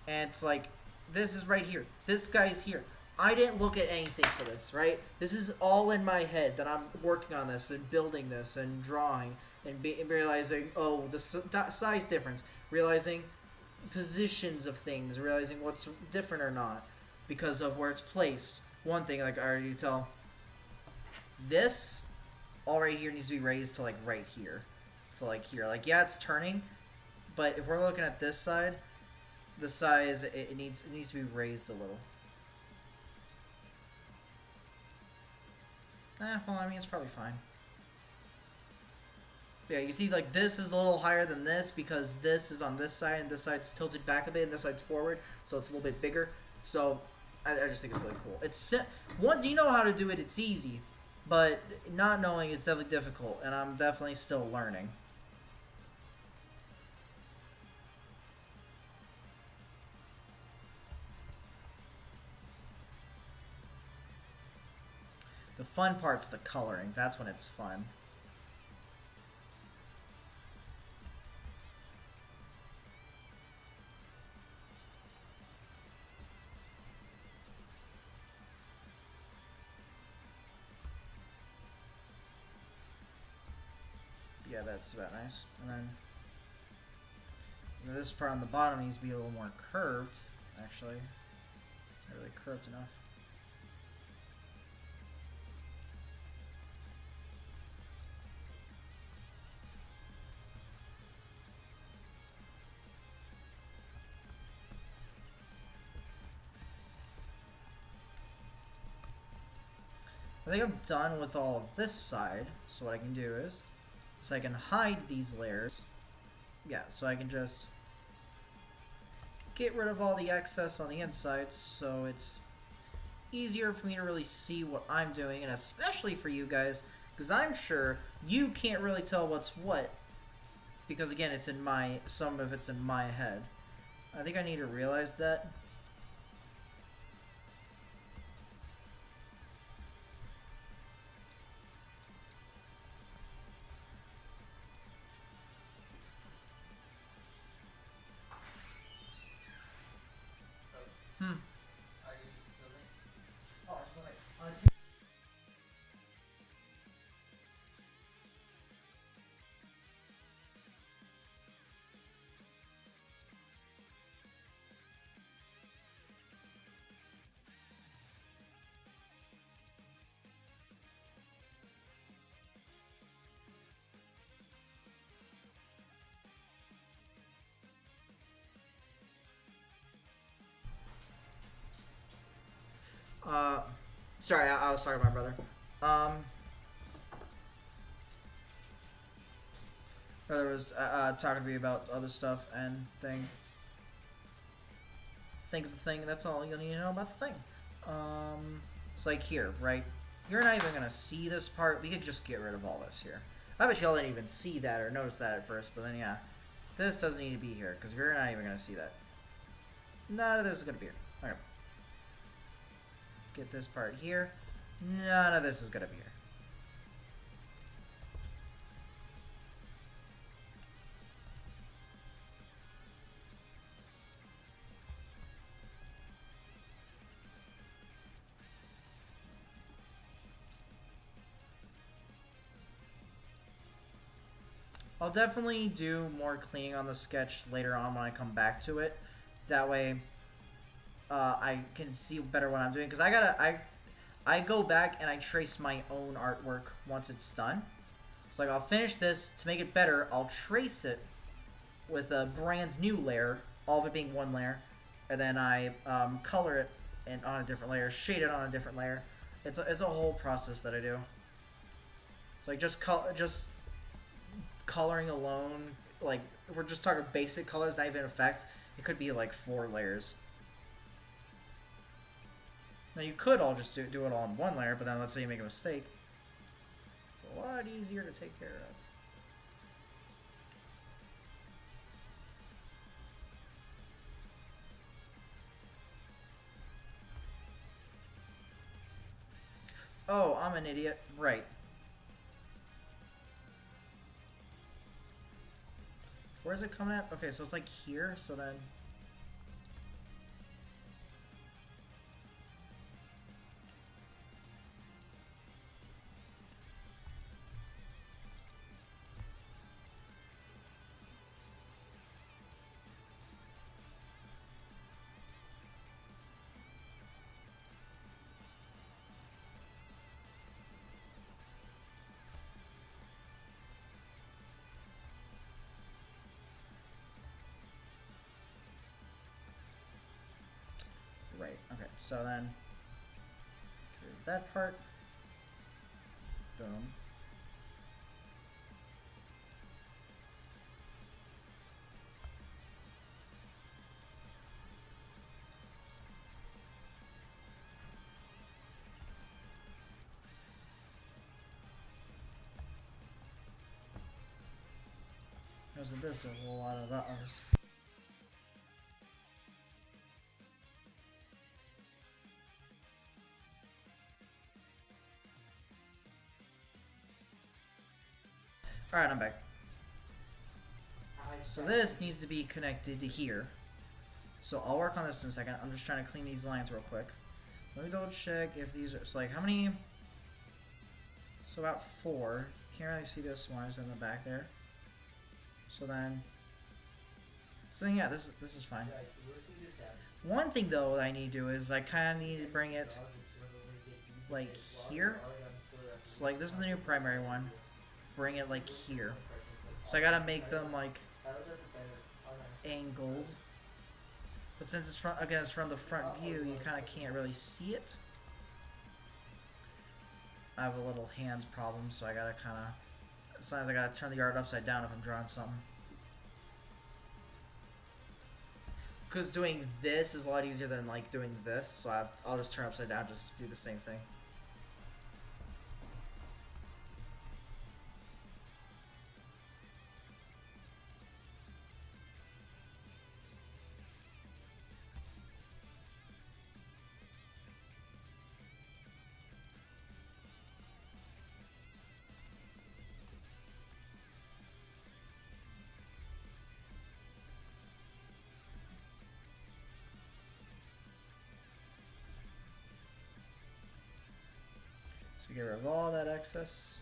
and it's like, this is right here. This guy's here. I didn't look at anything for this, right? This is all in my head that I'm working on this and building this and drawing and realizing, oh, the size difference, realizing positions of things, realizing what's different or not because of where it's placed. One thing, like I already tell, this all right here needs to be raised to like right here. So like here, like yeah, it's turning, but if we're looking at this side, the size it needs to be raised a little. Well, I mean, it's probably fine. Yeah, you see, like, this is a little higher than this because this is on this side, and this side's tilted back a bit, and this side's forward, so it's a little bit bigger. So, I just think it's really cool. It's once you know how to do it, it's easy, but not knowing is definitely difficult, and I'm definitely still learning. The fun part's the coloring. That's when it's fun. Yeah, that's about nice. And then this part on the bottom needs to be a little more curved, actually. curved enough. I think I'm done with all of this side, so what I can do is I can hide these layers. Yeah, so I can just get rid of all the excess on the inside, so it's easier for me to really see what I'm doing, and especially for you guys, because I'm sure you can't really tell what's what, because again, it's in some of it's in my head. I think I need to realize that. Are you still there? Oh, I just want sorry, I was talking to my brother. Brother was talking to me about other stuff and thing. Thing's the thing. That's all you'll need to know about the thing. It's like here, right? You're not even gonna see this part. We could just get rid of all this here. I bet y'all didn't even see that or notice that at first, but then yeah, this doesn't need to be here because you're not even gonna see that. None of this is gonna be here. Okay. Get this part here. None of this is gonna be here. I'll definitely do more cleaning on the sketch later on when I come back to it. That way, I can see better what I'm doing. Because I go back and I trace my own artwork once it's done. So like I'll finish this to make it better. I'll trace it with a brand new layer, all of it being one layer, and then I color it on a different layer, shade it on a different layer. It's a whole process that I do. It's like just coloring alone, like if we're just talking basic colors, not even effects, it could be like 4 layers. Now you could all just do it all in one layer, but then let's say you make a mistake. It's a lot easier to take care of. Oh, I'm an idiot. Right. Where's it coming at? Okay, so it's like here, so then... Right, okay, so then get rid of that part. Boom. Wasn't this a whole lot of those? Alright, I'm back. So this needs to be connected to here. So I'll work on this in a second. I'm just trying to clean these lines real quick. Let me double check if these are... So like how many... So about 4. Can't really see this one. It's in the back there. So then... So then yeah, this is fine. One thing though that I need to do is I kind of need to bring it like here. So like this is the new primary one. Bring it like here. So I gotta make them like angled. But since it's it's from the front view, you kind of can't really see it. I have a little hands problem, so I gotta kind of. Sometimes I gotta turn the art upside down if I'm drawing something. Because doing this is a lot easier than like doing this, so I'll just turn upside down just to do the same thing. So get rid of all that excess.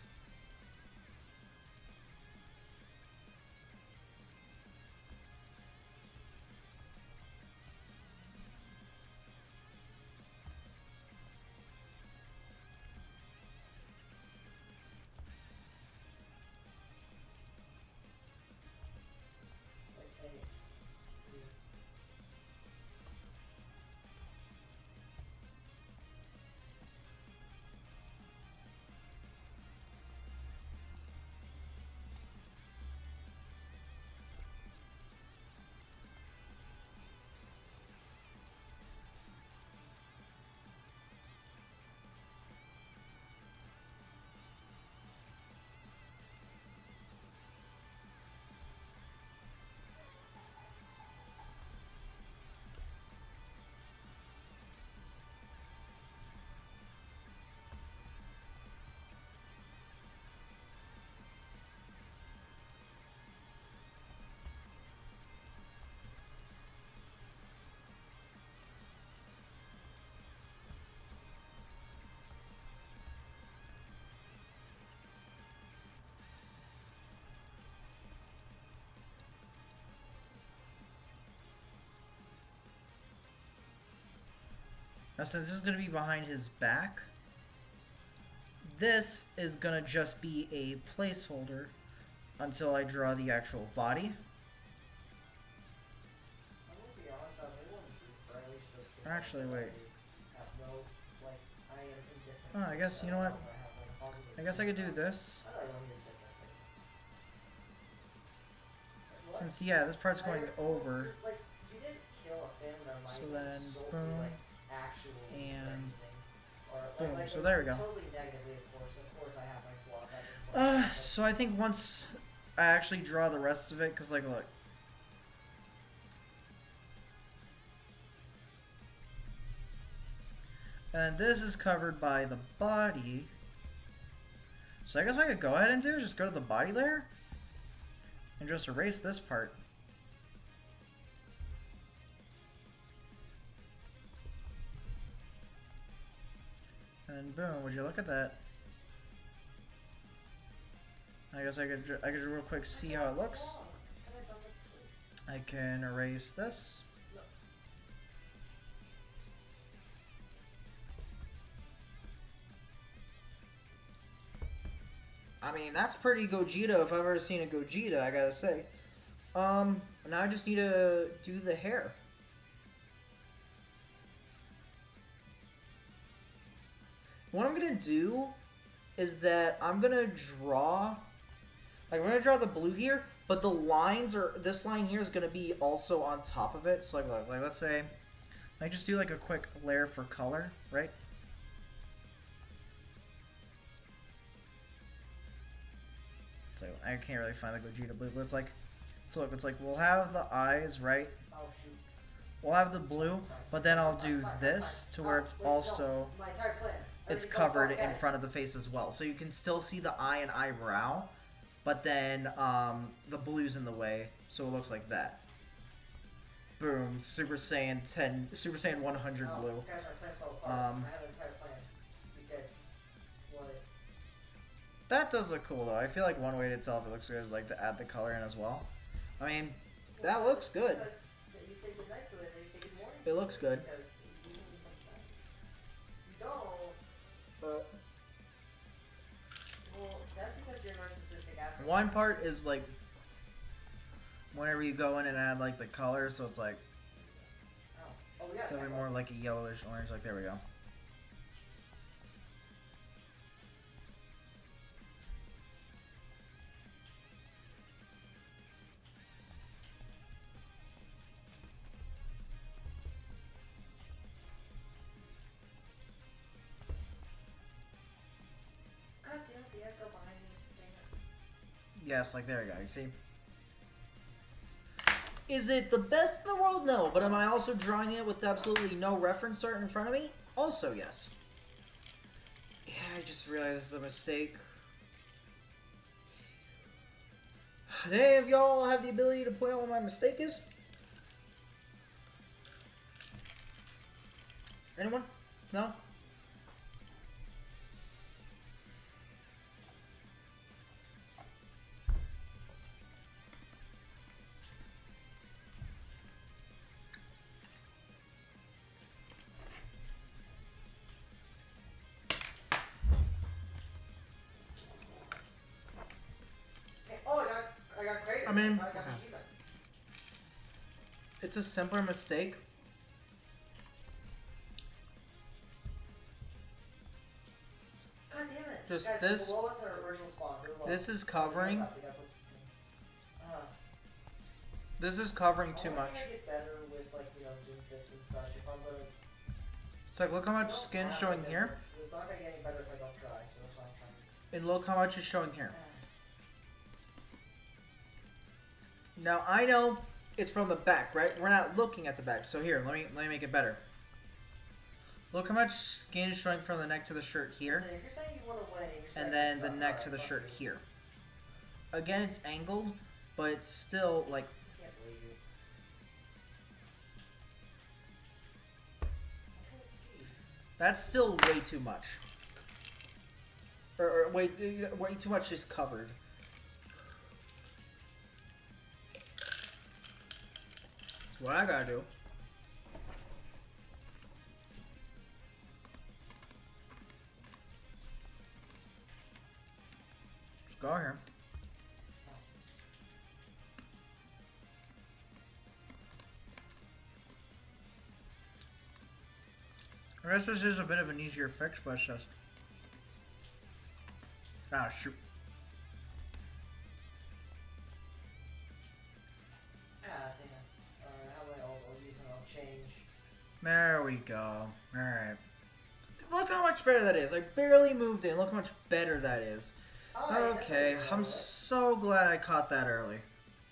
Now since this is going to be behind his back, this is going to just be a placeholder until I draw the actual body. Actually, wait. Oh, I guess, you know what? I guess I could do this. Since, yeah, this part's going over. So then, boom. And boom. So there we go. So I think once I actually draw the rest of it, because like, look. And this is covered by the body. So I guess what I could go ahead and do is just go to the body layer and just erase this part. And boom, would you look at that? I guess I could real quick see how it looks. I can erase this. I mean, that's pretty Gogeta if I've ever seen a Gogeta, I gotta say. Now I just need to do the hair. What I'm gonna do is that I'm gonna draw, like I'm gonna draw the blue here, but the lines are, this line here is gonna be also on top of it. So like let's say, I just do like a quick layer for color, right? So I can't really find the Gogeta blue, but it's like, so look, it's like we'll have the eyes, right? Oh shoot. We'll have the blue, but then I'll do this to where it's also, it's covered in front of the face as well. So you can still see the eye and eyebrow, but then the blue's in the way, so it looks like that. Boom, Super Saiyan 10, Super Saiyan 100 blue. Guys, my plan fell apart. I have an entire plan. You guys want it? That does look cool though. I feel like one way to itself it looks good is like to add the color in as well. I mean, that looks good. Because you say goodnight to it, and they say good morning It looks good. Because you can touch that. You don't. Well, that's because you're a narcissistic asshole. One part is like whenever you go in and add like the color, so it's like We got something more like a yellowish orange. Like there we go. God damn it, the echo behind me. Dang it. Yes, like there we go. You see? Is it the best in the world? No. But am I also drawing it with absolutely no reference art in front of me? Also, yes. Yeah, I just realized it's a mistake. Do any of y'all have the ability to point out what my mistake is? Anyone? No? Hey, oh, I got creative. I mean, I got the achievement. It's a simpler mistake. God damn it. Just Guys, this. What was their original spawn? This is covering. This is covering too much. I'm trying to get better with, like, doing fists and such. If I'm gonna... It's like, look how much skin's showing here. It's not gonna get any better if I don't try, so that's why I'm trying. And look how much is showing here. Now, I know it's from the back, right? We're not looking at the back. So here, let me make it better. Look how much skin is showing from the neck to the shirt here. So if you're saying you want to win, you're saying And then the neck to the shirt here. Again, it's angled, but it's still, like... I can't believe you. That's still way too much. Or way too much is covered. So what I gotta do... Just go here. I guess this is a bit of an easier fix, but it's just... Ah, shoot. Ah, damn. How many I'll use and I'll change. There we go. Alright. Look how much better that is. I barely moved in. Look how much better that is. Okay, I'm so glad I caught that early.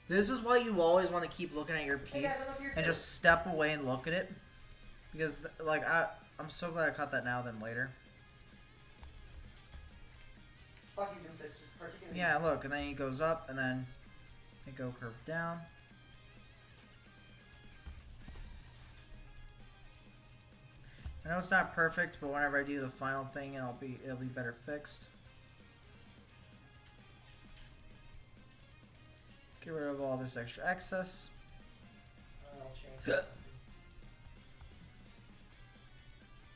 This is why you always want to keep looking at your piece and just step away and look at it. Because, like, I'm so glad I caught that now than later. Fuck you, Doomfist, particularly. Yeah, look, and then he goes up, and then it go curve down. I know it's not perfect, but whenever I do the final thing, it'll be better fixed. Get rid of all this extra excess. I'll change.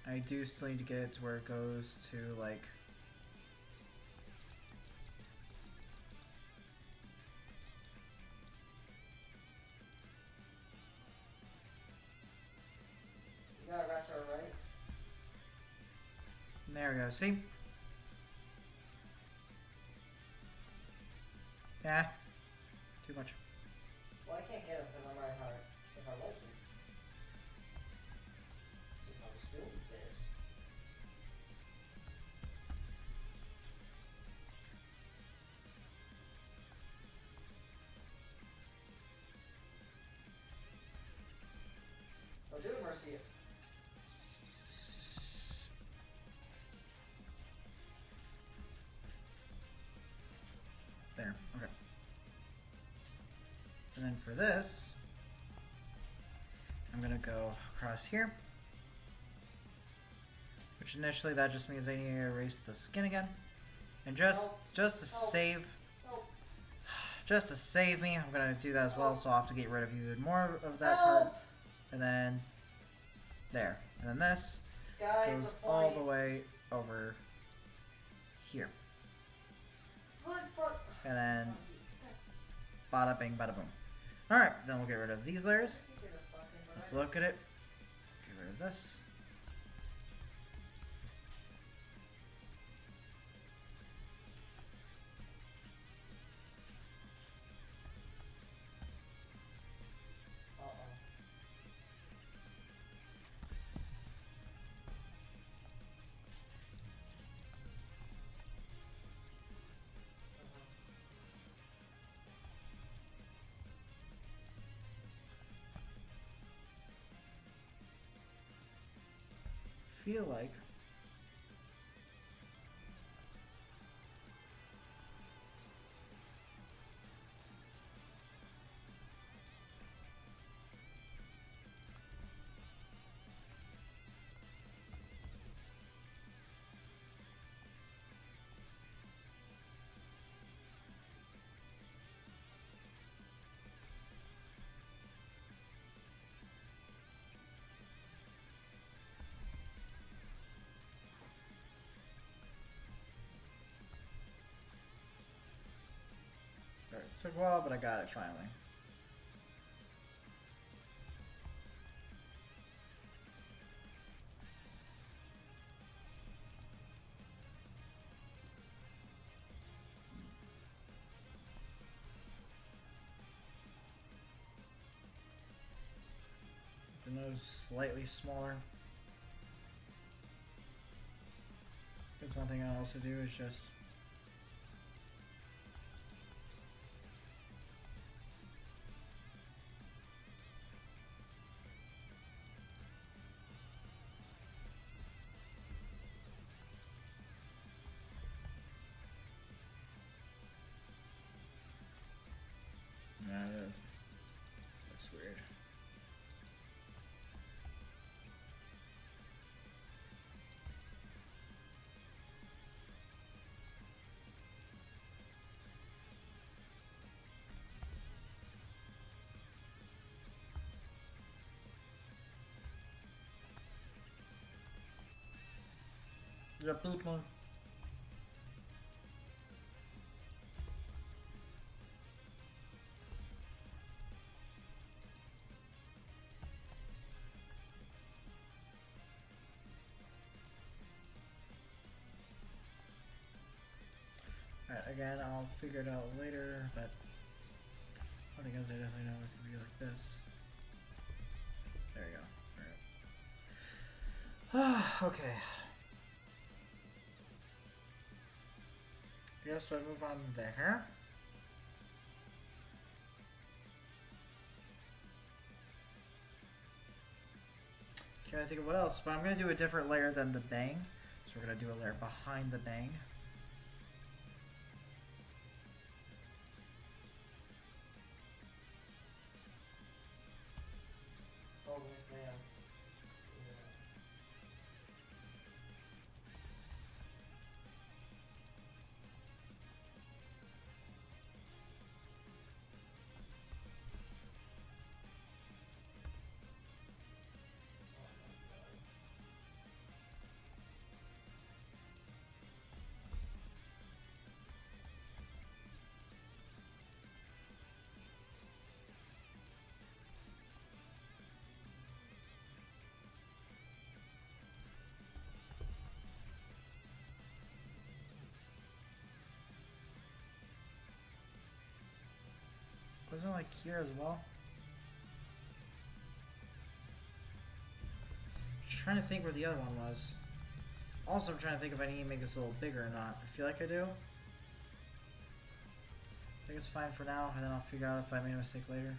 I do still need to get it to where it goes to, like... You got a rat to our right? There we go, see? Yeah. Too much. Well, I can't get him because I'm right hard. If I was him. If I was Doomfist. I'll do it, Mercy. There, okay. And then for this, I'm gonna go across here. Which initially that just means I need to erase the skin again. And just to save me, I'm gonna do that as well, so I'll have to get rid of even more of that part. And then There. And then this Guys, goes all the way over here. What fuck? And then bada bing, bada boom. Alright, then we'll get rid of these layers. Let's look at it. Get rid of this. Feel like it took a while, but I got it finally. The nose is slightly smaller. Because one thing I also do is just it is. Looks weird. The beep one. Alright, again, I'll figure it out later, but I think I definitely know it could be like this. There we go. Alright. Okay. Yes, do I move on there? Can't think of what else, but I'm going to do a different layer than the bang. So we're going to do a layer behind the bang. Wasn't it like here as well? I'm trying to think where the other one was. Also, I'm trying to think if I need to make this a little bigger or not. I feel like I do. I think it's fine for now, and then I'll figure out if I made a mistake later.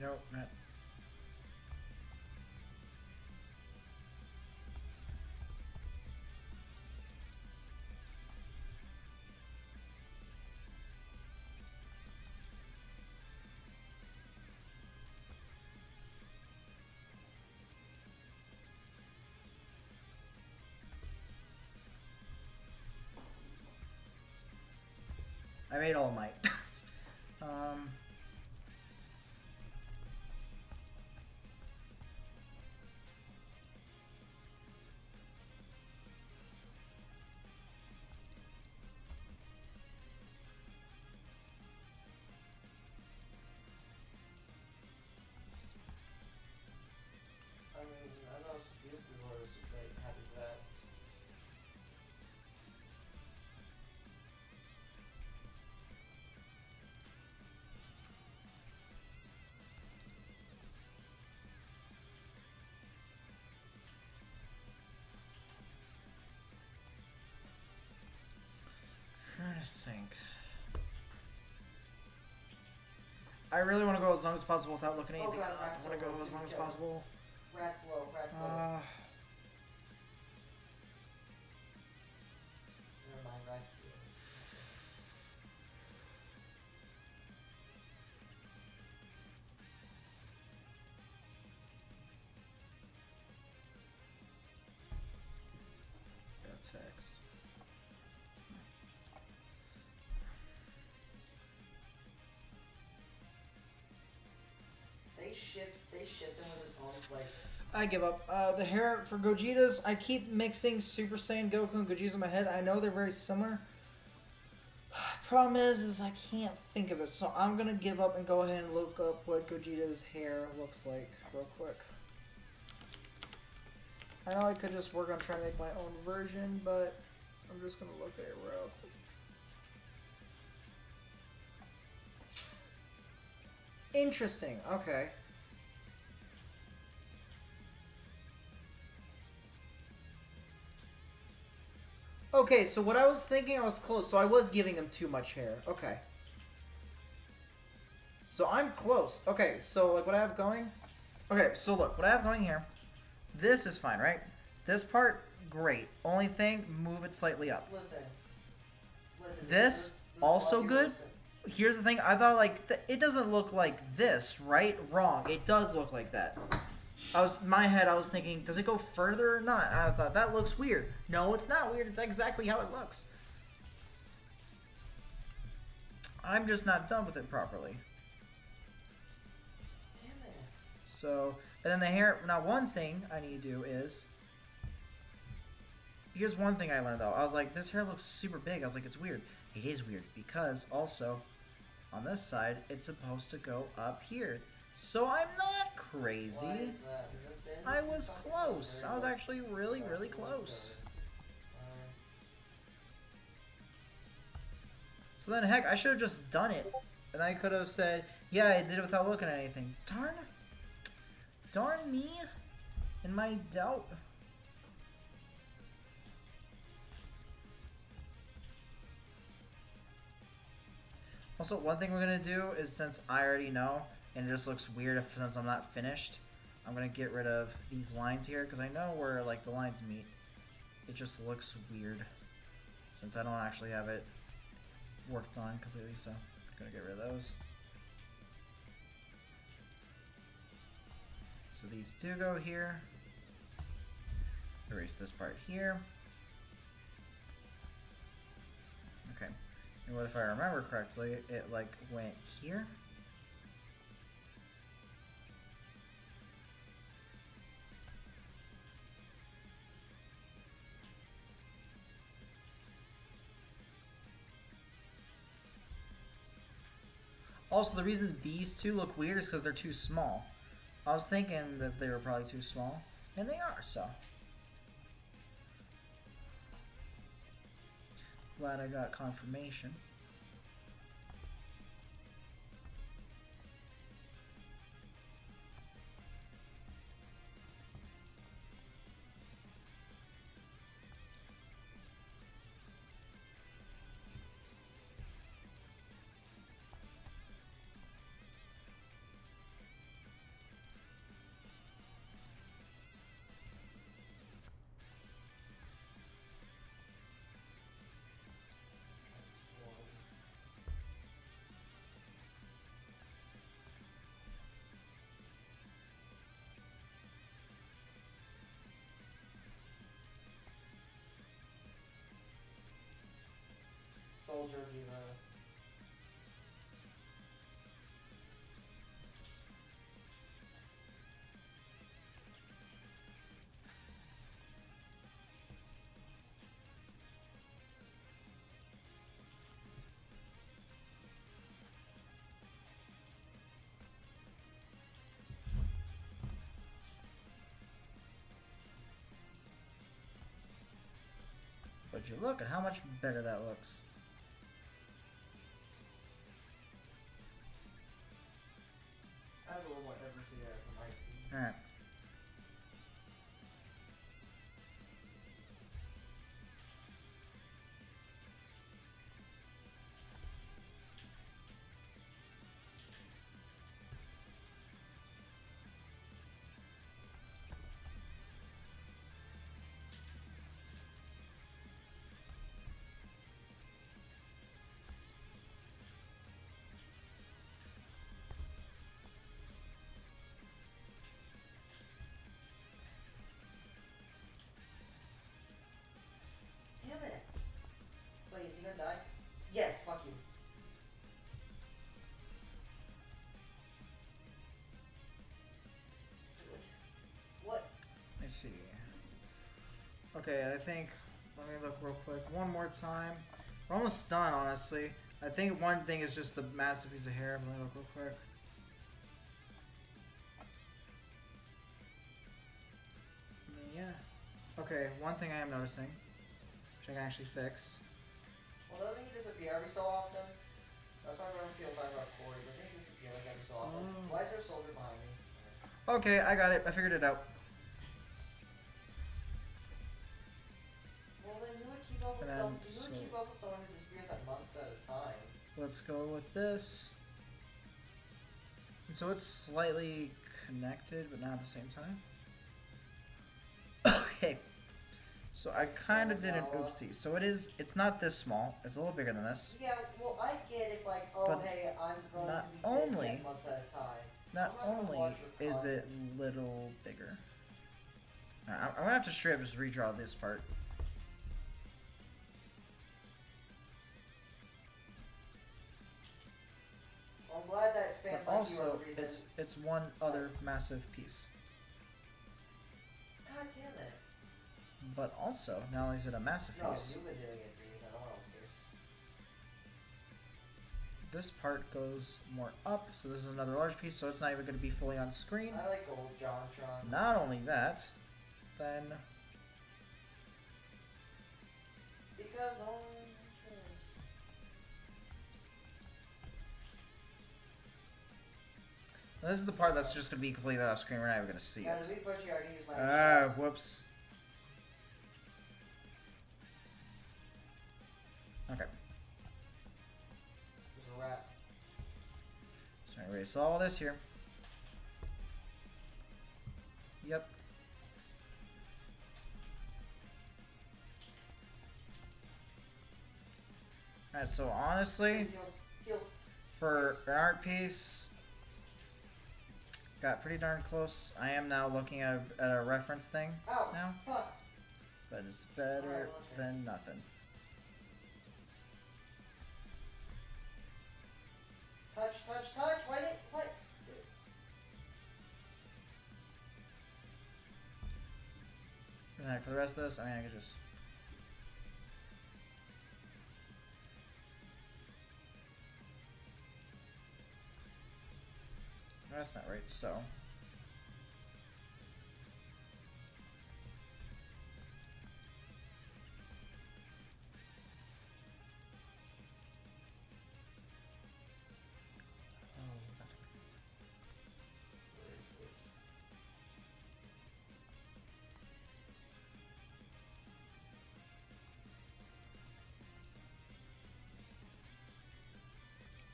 Nope, not. I made All Might. I mean, I know some few people are like happy with that. Trying to think. I really want to go as long as possible without looking at anything. God, I want to go as long as possible. Rat's low, rat's low. Never mind, rat's low. Got text. They shipped him with his own like. I give up. The hair for Gogeta's, I keep mixing Super Saiyan Goku and Gogeta in my head. I know they're very similar. Problem is I can't think of it, so I'm gonna give up and go ahead and look up what Gogeta's hair looks like real quick. I know I could just work on trying to make my own version, but I'm just gonna look at it real quick. Interesting. Okay. Okay, so what I was thinking, I was close. So I was giving him too much hair. Okay. So I'm close. Okay, so like what I have going. Okay, so look, what I have going here. This is fine, right? This part, great. Only thing, move it slightly up. Listen. This, also good. Here's the thing, I thought like, it doesn't look like this, right? Wrong, it does look like that. In my head, I was thinking, does it go further or not? I thought, that looks weird. No, it's not weird, it's exactly how it looks. I'm just not done with it properly. Damn it. So, and then the hair, now one thing I need to do is, here's one thing I learned though. I was like, this hair looks super big. I was like, it's weird. It is weird because also, on this side, it's supposed to go up here. So I'm not crazy. Why is that? Is it thin? I was close. I was actually really, really close. So then, heck, I should have just done it. And I could have said, yeah, I did it without looking at anything. Darn me and my doubt. Also, one thing we're going to do is, since I already know, and it just looks weird since I'm not finished, I'm going to get rid of these lines here, because I know where, like, the lines meet. It just looks weird, since I don't actually have it worked on completely, so I'm going to get rid of those. So these two go here. Erase this part here. Okay. And what if I remember correctly, it like went here? Also, the reason these two look weird is because they're too small. I was thinking that they were probably too small, and they are, so. Glad I got confirmation. Would you look at how much better that looks? I have a little more diversity there for my feed. Alright. Damn it! Wait, is he gonna die? Yes, fuck you. What? Let me see. Okay, I think. Let me look real quick. One more time. We're almost done, honestly. I think one thing is just the massive piece of hair. Let me look real quick. Yeah. Okay, one thing I am noticing, which I can actually fix. Well, doesn't he disappear every so often? That's why I don't feel bad about Corey. Doesn't he disappear like every so often? Why is there a soldier behind me? Okay, I got it. I figured it out. Well, then you would keep up with And some. then You would keep up with someone who disappears like months at a time. Let's go with this. And so it's slightly connected, but not at the same time. Okay. So I kind of did an oopsie. So it's not this small. It's a little bigger than this. Yeah, well, I get if like, oh But hey, I'm going not to be busy only- at months at a time. Not I'm not gonna only watch your is it content. little bigger. I'm gonna have to straight up just redraw this part. I'm glad that fans But like also, you are the reason. it's one other massive piece. God damn it. But also, not only is it a massive No, piece, you've been doing it for years. No one else cares. this part goes more up, so this is another large piece, so it's not even going to be fully on screen. I like gold JonTron. Not only that, then Because no one cares. this is the part that's just going to be completely off screen. We're not even going to see Guys, it. we push you already use my Ah, whoops. Okay, There's a rat. so I erase all this here. Yep. Alright, so honestly, Heals, heals. for an art piece, got pretty darn close. I am now looking at a reference thing Ow, now, fuck. but it's better than nothing. Touch, touch, touch. Why did, what? And for the rest of this, I mean, I could just. No, that's not right, so. Oh, that's right. Where is this?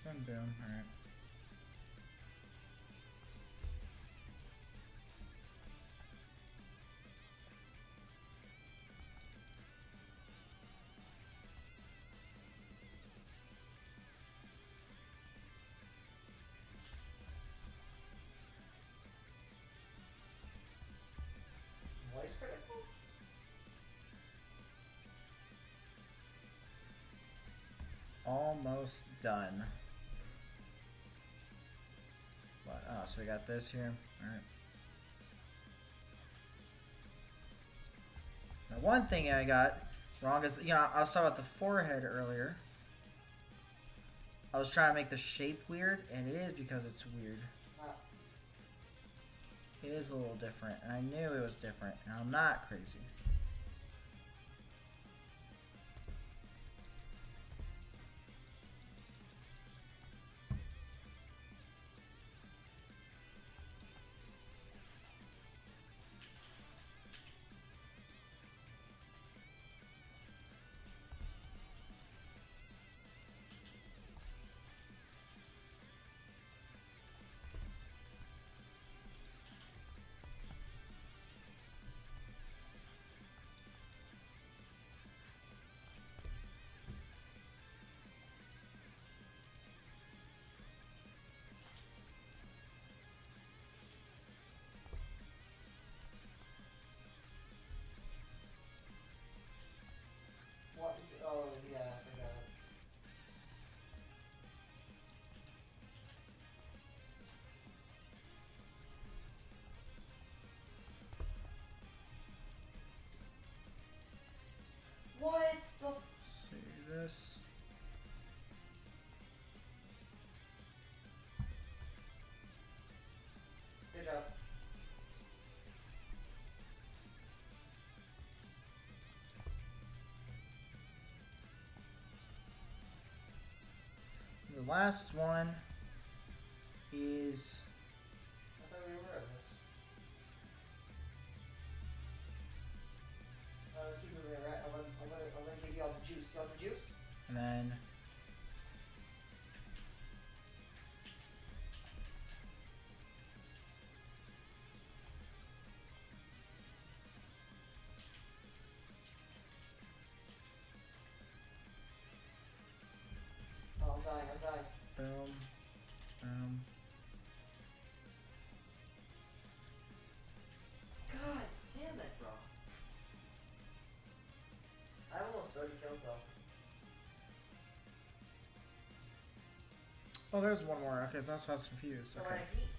And boom, alright. Voice critical? Almost done. But, oh, so we got this here. Alright. Now, one thing I got wrong is, you know, I was talking about the forehead earlier. I was trying to make the shape weird, and it is because it's weird. It is a little different, and I knew it was different, and I'm not crazy. last one is... I thought we were at this. Let's keep moving, alright? I'm gonna give you all the juice. You want the juice? And then... Oh, I'm dying. Boom. Boom. God damn it, bro. I have almost 30 kills though. Oh, there's one more. Okay, that's why I was confused. So Okay. when I eat.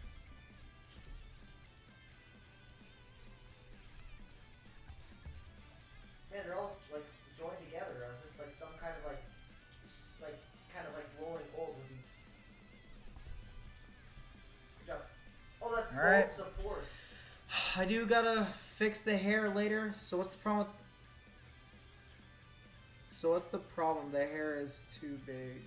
Man, they're all like joined together as if like some kind of like rolling old would be. Good job. Oh, that's All right. bold support. I do gotta fix the hair later. So what's the problem with... So what's the problem? The hair is too big.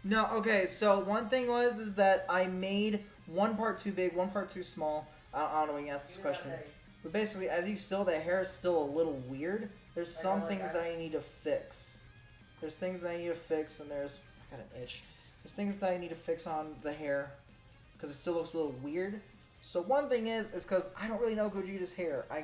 No, okay, so one thing is that I made one part too big, one part too small. I don't know when you asked this question. But basically, as you still, the hair is still a little weird. There's some things that I need to fix. There's things that I need to fix, and there's... I got an itch. There's things that I need to fix on the hair, because it still looks a little weird. So one thing is because I don't really know Gogeta's hair. I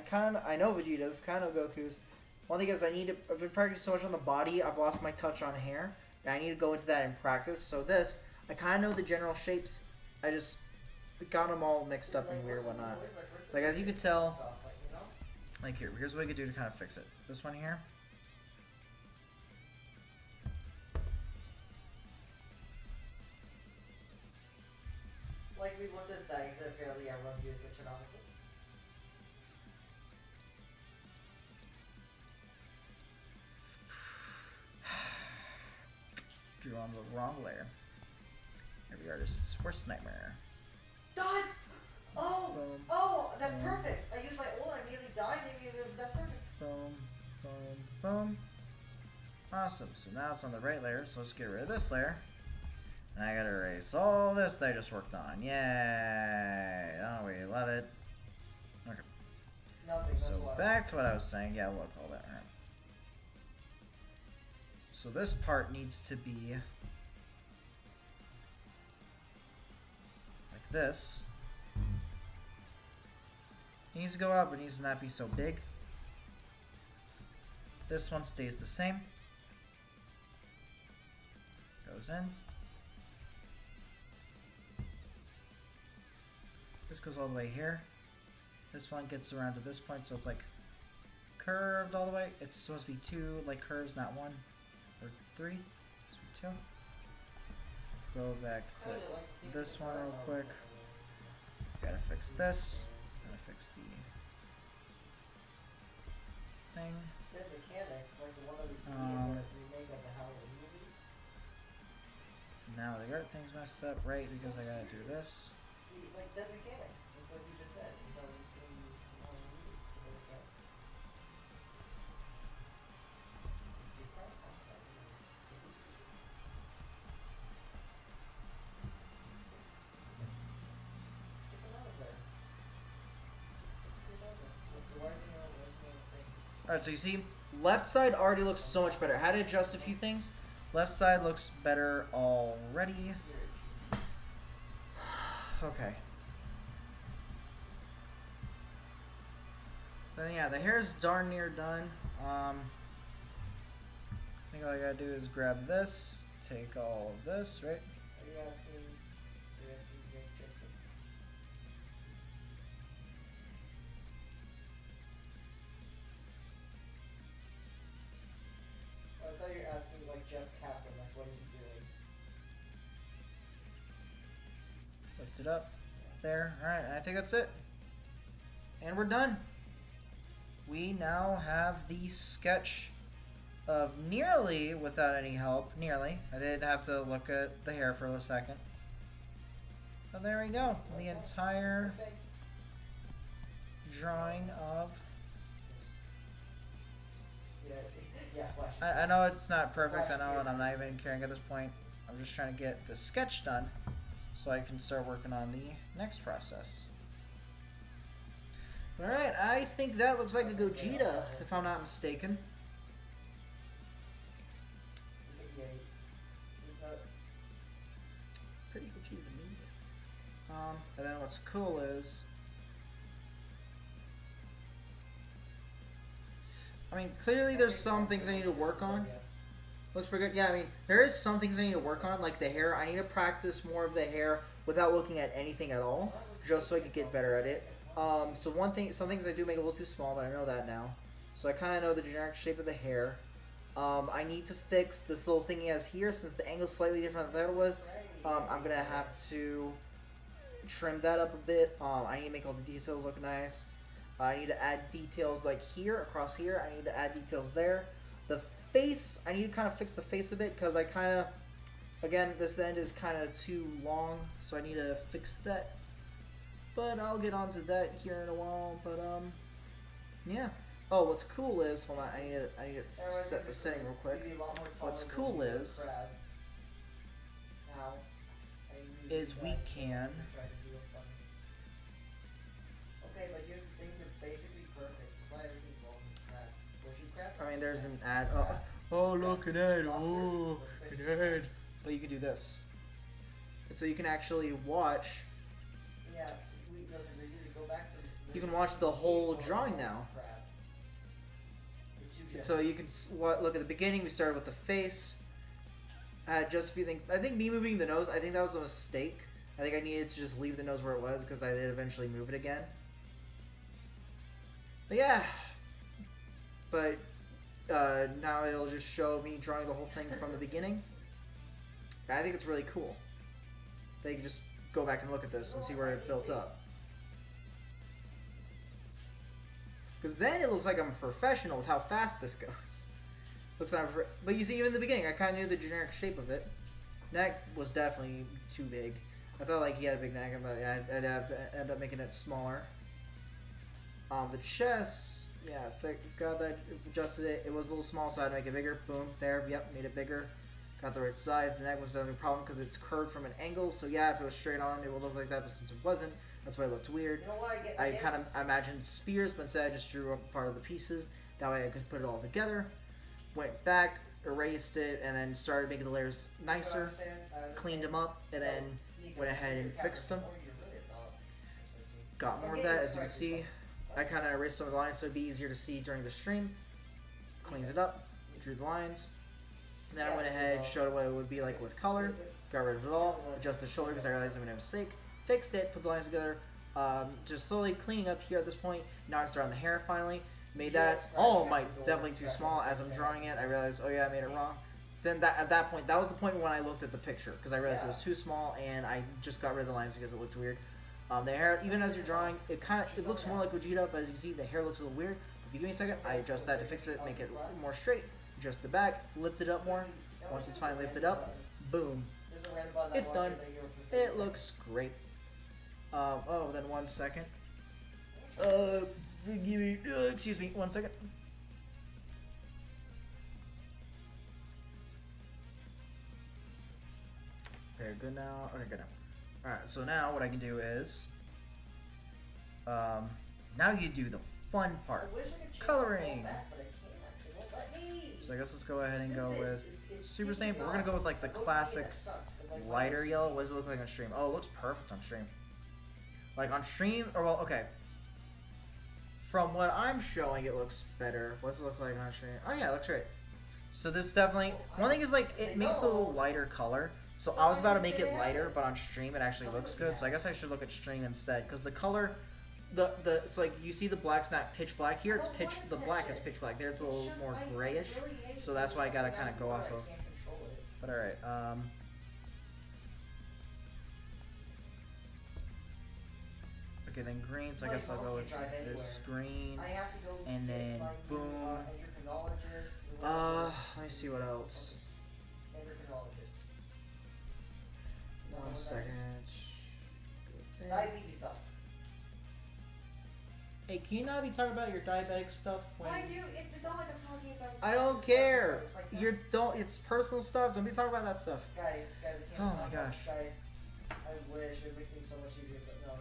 know Vegeta's, kind of Goku's. One thing is I've been practicing so much on the body, I've lost my touch on hair. And I need to go into that in practice. So this, I kind of know the general shapes. I just got them all mixed up and weird and whatnot. So like, as you can tell, like here's what I could do to kind of fix it. This one here. Like we looked at settings and apparently everyone's viewing it turn off. Drew on the wrong layer. Every artist's worst nightmare. Died! Oh! Boom. Oh! That's Boom. perfect! I used my ult, I immediately died, that's perfect. Boom, boom, boom. Awesome. So now it's on the right layer, so let's get rid of this layer. And I gotta erase all this that I just worked on. Yay! Oh, we love it. Okay. Nothing, that's So why. back to what I was saying. Yeah, look, all that. All right. So this part needs to be like this. It needs to go up, but it needs to not be so big. This one stays the same. Goes in. This goes all the way here. This one gets around to this point, so it's like curved all the way. It's supposed to be two like curves, not one or three. It's two. Go back to this one real quick. Gotta fix this. Gotta fix the thing. Dead mechanic, like the one that we see in the remake of the Halloween movie. Now they got things messed up, right? Because I gotta do this. Like dead mechanic, that's what you just said. You know, we see in the Halloween movie. Dead mechanic. Get them out of there. Who's out there? Why isn't there a thing? Alright, so you see, left side already looks so much better. Had to adjust a few things. Left side looks better already. Okay. Then yeah, the hair's darn near done. I think all I gotta do is grab this, take all of this, right? Are you asking Jeff? I thought you were asking like Jeff Kaplan, like what is he doing? Lift it up. There. Alright, I think that's it. And we're done. We now have the sketch of nearly without any help. Nearly. I did have to look at the hair for a second. But there we go. The entire drawing of... Yeah, flash. I know it's not perfect, I know, and I'm not even caring at this point. I'm just trying to get the sketch done so I can start working on the next process. Alright, I think that looks like a Gogeta, if I'm not mistaken. Pretty Gogeta to me. And then what's cool is, I mean, clearly there's some things I need to work on. Looks pretty good. Yeah, I mean, there is some things I need to work on, like the hair. I need to practice more of the hair without looking at anything at all, just so I can get better at it. So some things I do make a little too small, but I know that now. So I kind of know the generic shape of the hair. I need to fix this little thing he has here, since the angle's slightly different than that was. I'm gonna have to trim that up a bit. I need to make all the details look nice. I need to add details like here, across here. I need to add details there. The face, I need to kind of fix the face a bit, because I kind of, again, this end is kind of too long, so I need to fix that. But I'll get onto that here in a while. But yeah. Oh, what's cool is, hold on, I need to set the setting real quick. What's cool is we can. Okay, but here's the thing, they're basically perfect. Not everything involved in crab. Where's your crab? I mean, there's an ad. Oh, look, an ad. Oh, an ad. But you can do this. And so you can actually watch. Yeah, go back to. You can watch the whole drawing now. And so you can look at the beginning. We started with the face. I had just a few things. I think me moving the nose, I think that was a mistake. I think I needed to just leave the nose where it was, because I did eventually move it again. But yeah. But now it'll just show me drawing the whole thing from the beginning. I think it's really cool. They can just go back and look at this and see where it built up. Because then it looks like I'm a professional with how fast this goes. Looks like but you see, even in the beginning, I kind of knew the generic shape of it. Neck was definitely too big. I thought like he had a big neck, but I'd have to end up making it smaller. The chest, yeah, got that, adjusted it. It was a little small, so I had to make it bigger. Boom, there, yep, made it bigger. Got the right size. The neck was another problem because it's curved from an angle. So yeah, if it was straight on, it would look like that. But since it wasn't, that's why it looked weird. You know what I kind of imagined spheres, but instead I just drew up part of the pieces. That way I could put it all together. Went back, erased it, and then started making the layers nicer. Cleaned them up, and then went ahead and fixed them. Got more of that, as you can see. I kind of erased some of the lines so it'd be easier to see during the stream. Cleaned it up, drew the lines. And then I went ahead, showed what it would be like with color, got rid of it all, adjusted the shoulder because I realized I made a mistake, fixed it, put the lines together, just slowly cleaning up here at this point. Now I started on the hair finally, made that, definitely too small. As I'm drawing it, I realized, oh yeah, I made it wrong. Then at that point, that was the point when I looked at the picture, because I realized it was too small, and I just got rid of the lines because it looked weird. The hair, even as you're drawing, it looks more like Gogeta, but as you can see, the hair looks a little weird. If you give me a second, I adjust that to fix it, make it more straight. Adjust the back, lift it up more. Once it's finally lifted up, boom, it's done. It looks great. Oh, then 1 second. Excuse me, 1 second. Okay, good now. Okay, good now. Alright, so now what I can do is, now you do the fun part, coloring. So I guess let's go ahead and go with Super Saiyan, but we're gonna go with like the classic lighter yellow. What does it look like on stream? Oh, it looks perfect on stream. Like on stream, or well, okay. From what I'm showing, it looks better. What does it look like on stream? Oh yeah, it looks great. So this definitely, one thing is like, it makes a little lighter color. So I was about to make it lighter, but on stream it actually looks good. So I guess I should look at stream instead, because the color, so like you see the black's not pitch black here. It's the black is pitch black. There it's a little more grayish. So that's why I gotta kind of go off of. But all right. Okay, then green. So I guess I'll go with this green, and then boom. Let me see what else. 1 second. Diabetes stuff. Hey, can you not be talking about your diabetic stuff? When... I do. It's not like I'm talking about. I don't care. You don't. It's personal stuff. Don't be talking about that stuff. Guys, I can't. Oh my gosh. Guys, I wish it would make things so much easier, but no.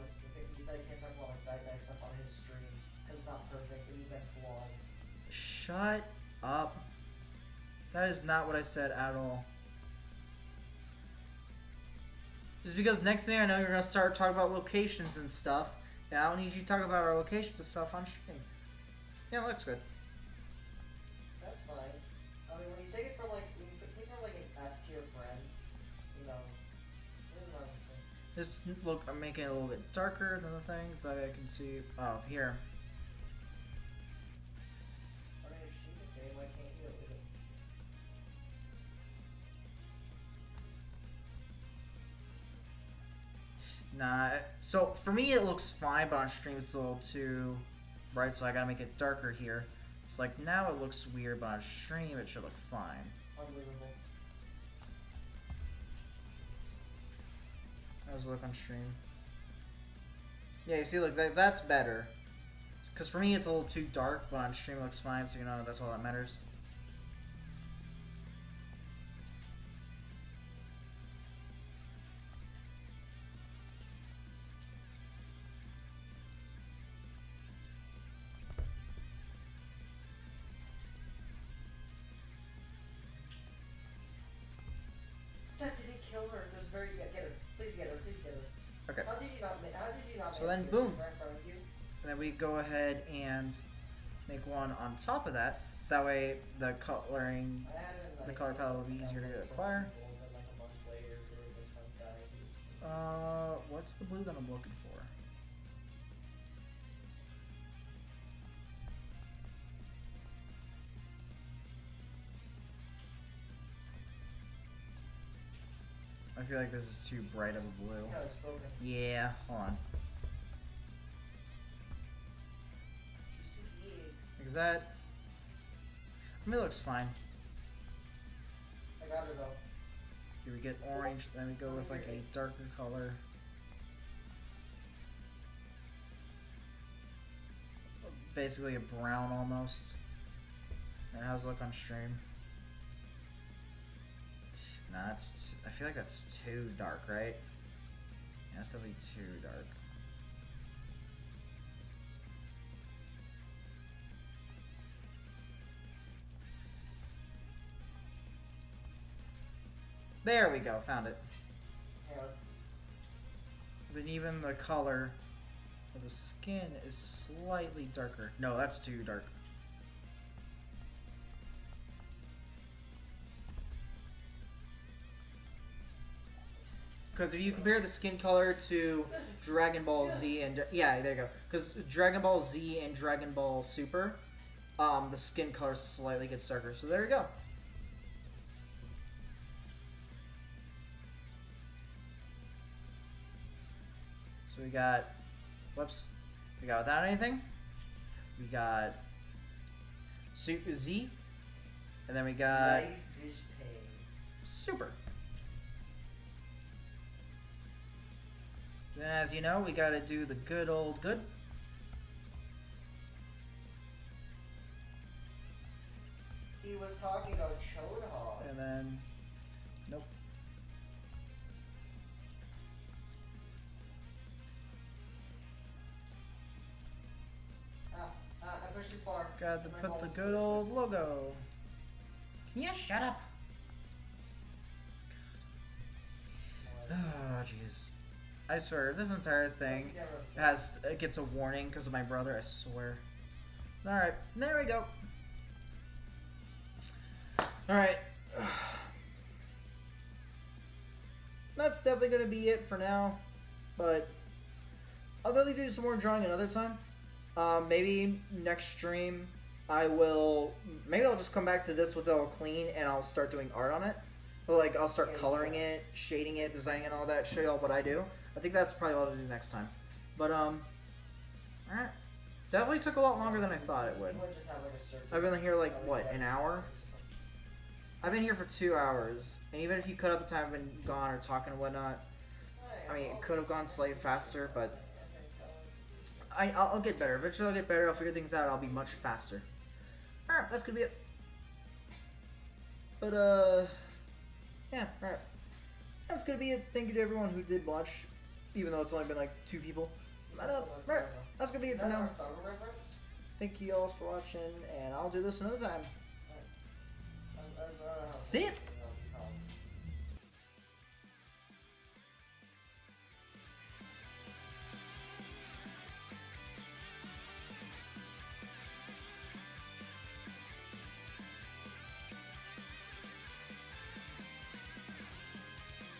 He said I can't talk about like diabetic stuff on his stream because it's not perfect. It means I'm flawed. Shut up. That is not what I said at all. Just because next thing I know, you're gonna start talking about locations and stuff. And I don't need you to talk about our locations and stuff on stream. Yeah, that looks good. That's fine. I mean, when you take it from like, when you take it from like an F tier friend, you know, where's my thing? Just look, I'm making it a little bit darker than the things that I can see. Oh, here. I mean, if she can say it, why can't you? Is it? Nah, so for me it looks fine, but on stream it's a little too bright, so I gotta make it darker here. It's like now it looks weird, but on stream it should look fine. Unbelievable. How's it look on stream? Yeah, you see, look, that's better. Because for me it's a little too dark, but on stream it looks fine, so you know that's all that matters. That didn't kill her. It was very. Yeah, get her. Please get her. Please get her. Okay. How did you not? How did you not? So then, manage to boom. get her right in front of you? And then we go ahead and make one on top of that. That way the coloring, I haven't, like, the color palette will be easier to acquire. People, but, like, a month later, there was like some guy who's- What's the blue that I'm looking for? I feel like this is too bright of a blue. No, it's broken. Yeah, hold on. She's too big. Is that... I mean, it looks fine. I got her though. Here we get orange, then we go with like a darker color. Basically a brown almost. And how's it look on stream? Nah, I feel like that's too dark, right? Yeah, that's definitely too dark. There we go, found it. Hang on. Then even the color of the skin is slightly darker. No, that's too dark. Because if you compare the skin color to Dragon Ball Z and yeah, there you go. Because Dragon Ball Z and Dragon Ball Super, the skin color slightly gets darker. So there you go. So we got, whoops, we got without anything. We got Super Z, and then we got Life is pain. Super. Then, as you know, we gotta do the good old good. He was talking about Chodog. And then, nope. I pushed too far. Got to My put the balls good old logo. Can you shut up? Oh, jeez. I swear, this entire thing it gets a warning because of my brother, I swear. Alright, there we go. Alright. That's definitely going to be it for now. But I'll definitely do some more drawing another time. Maybe next stream maybe I'll just come back to this with it all clean and I'll start doing art on it. But like, I'll start coloring it, shading it, designing it, and all that, show you all what I do. I think that's probably what I'll do next time. But, alright. Definitely took a lot longer than I thought it would. I've been here like, what, an hour? I've been here for 2 hours. And even if you cut out the time I've been gone or talking and whatnot, I mean, it could have gone slightly faster, but I'll get better. Eventually I'll get better. I'll figure things out. I'll be much faster. Alright, that's gonna be it. But, yeah, alright. That's gonna be it. Thank you to everyone who did watch, even though it's only been like 2 people. But, right, that's gonna be it for now. Thank you all for watching, and I'll do this another time. See ya!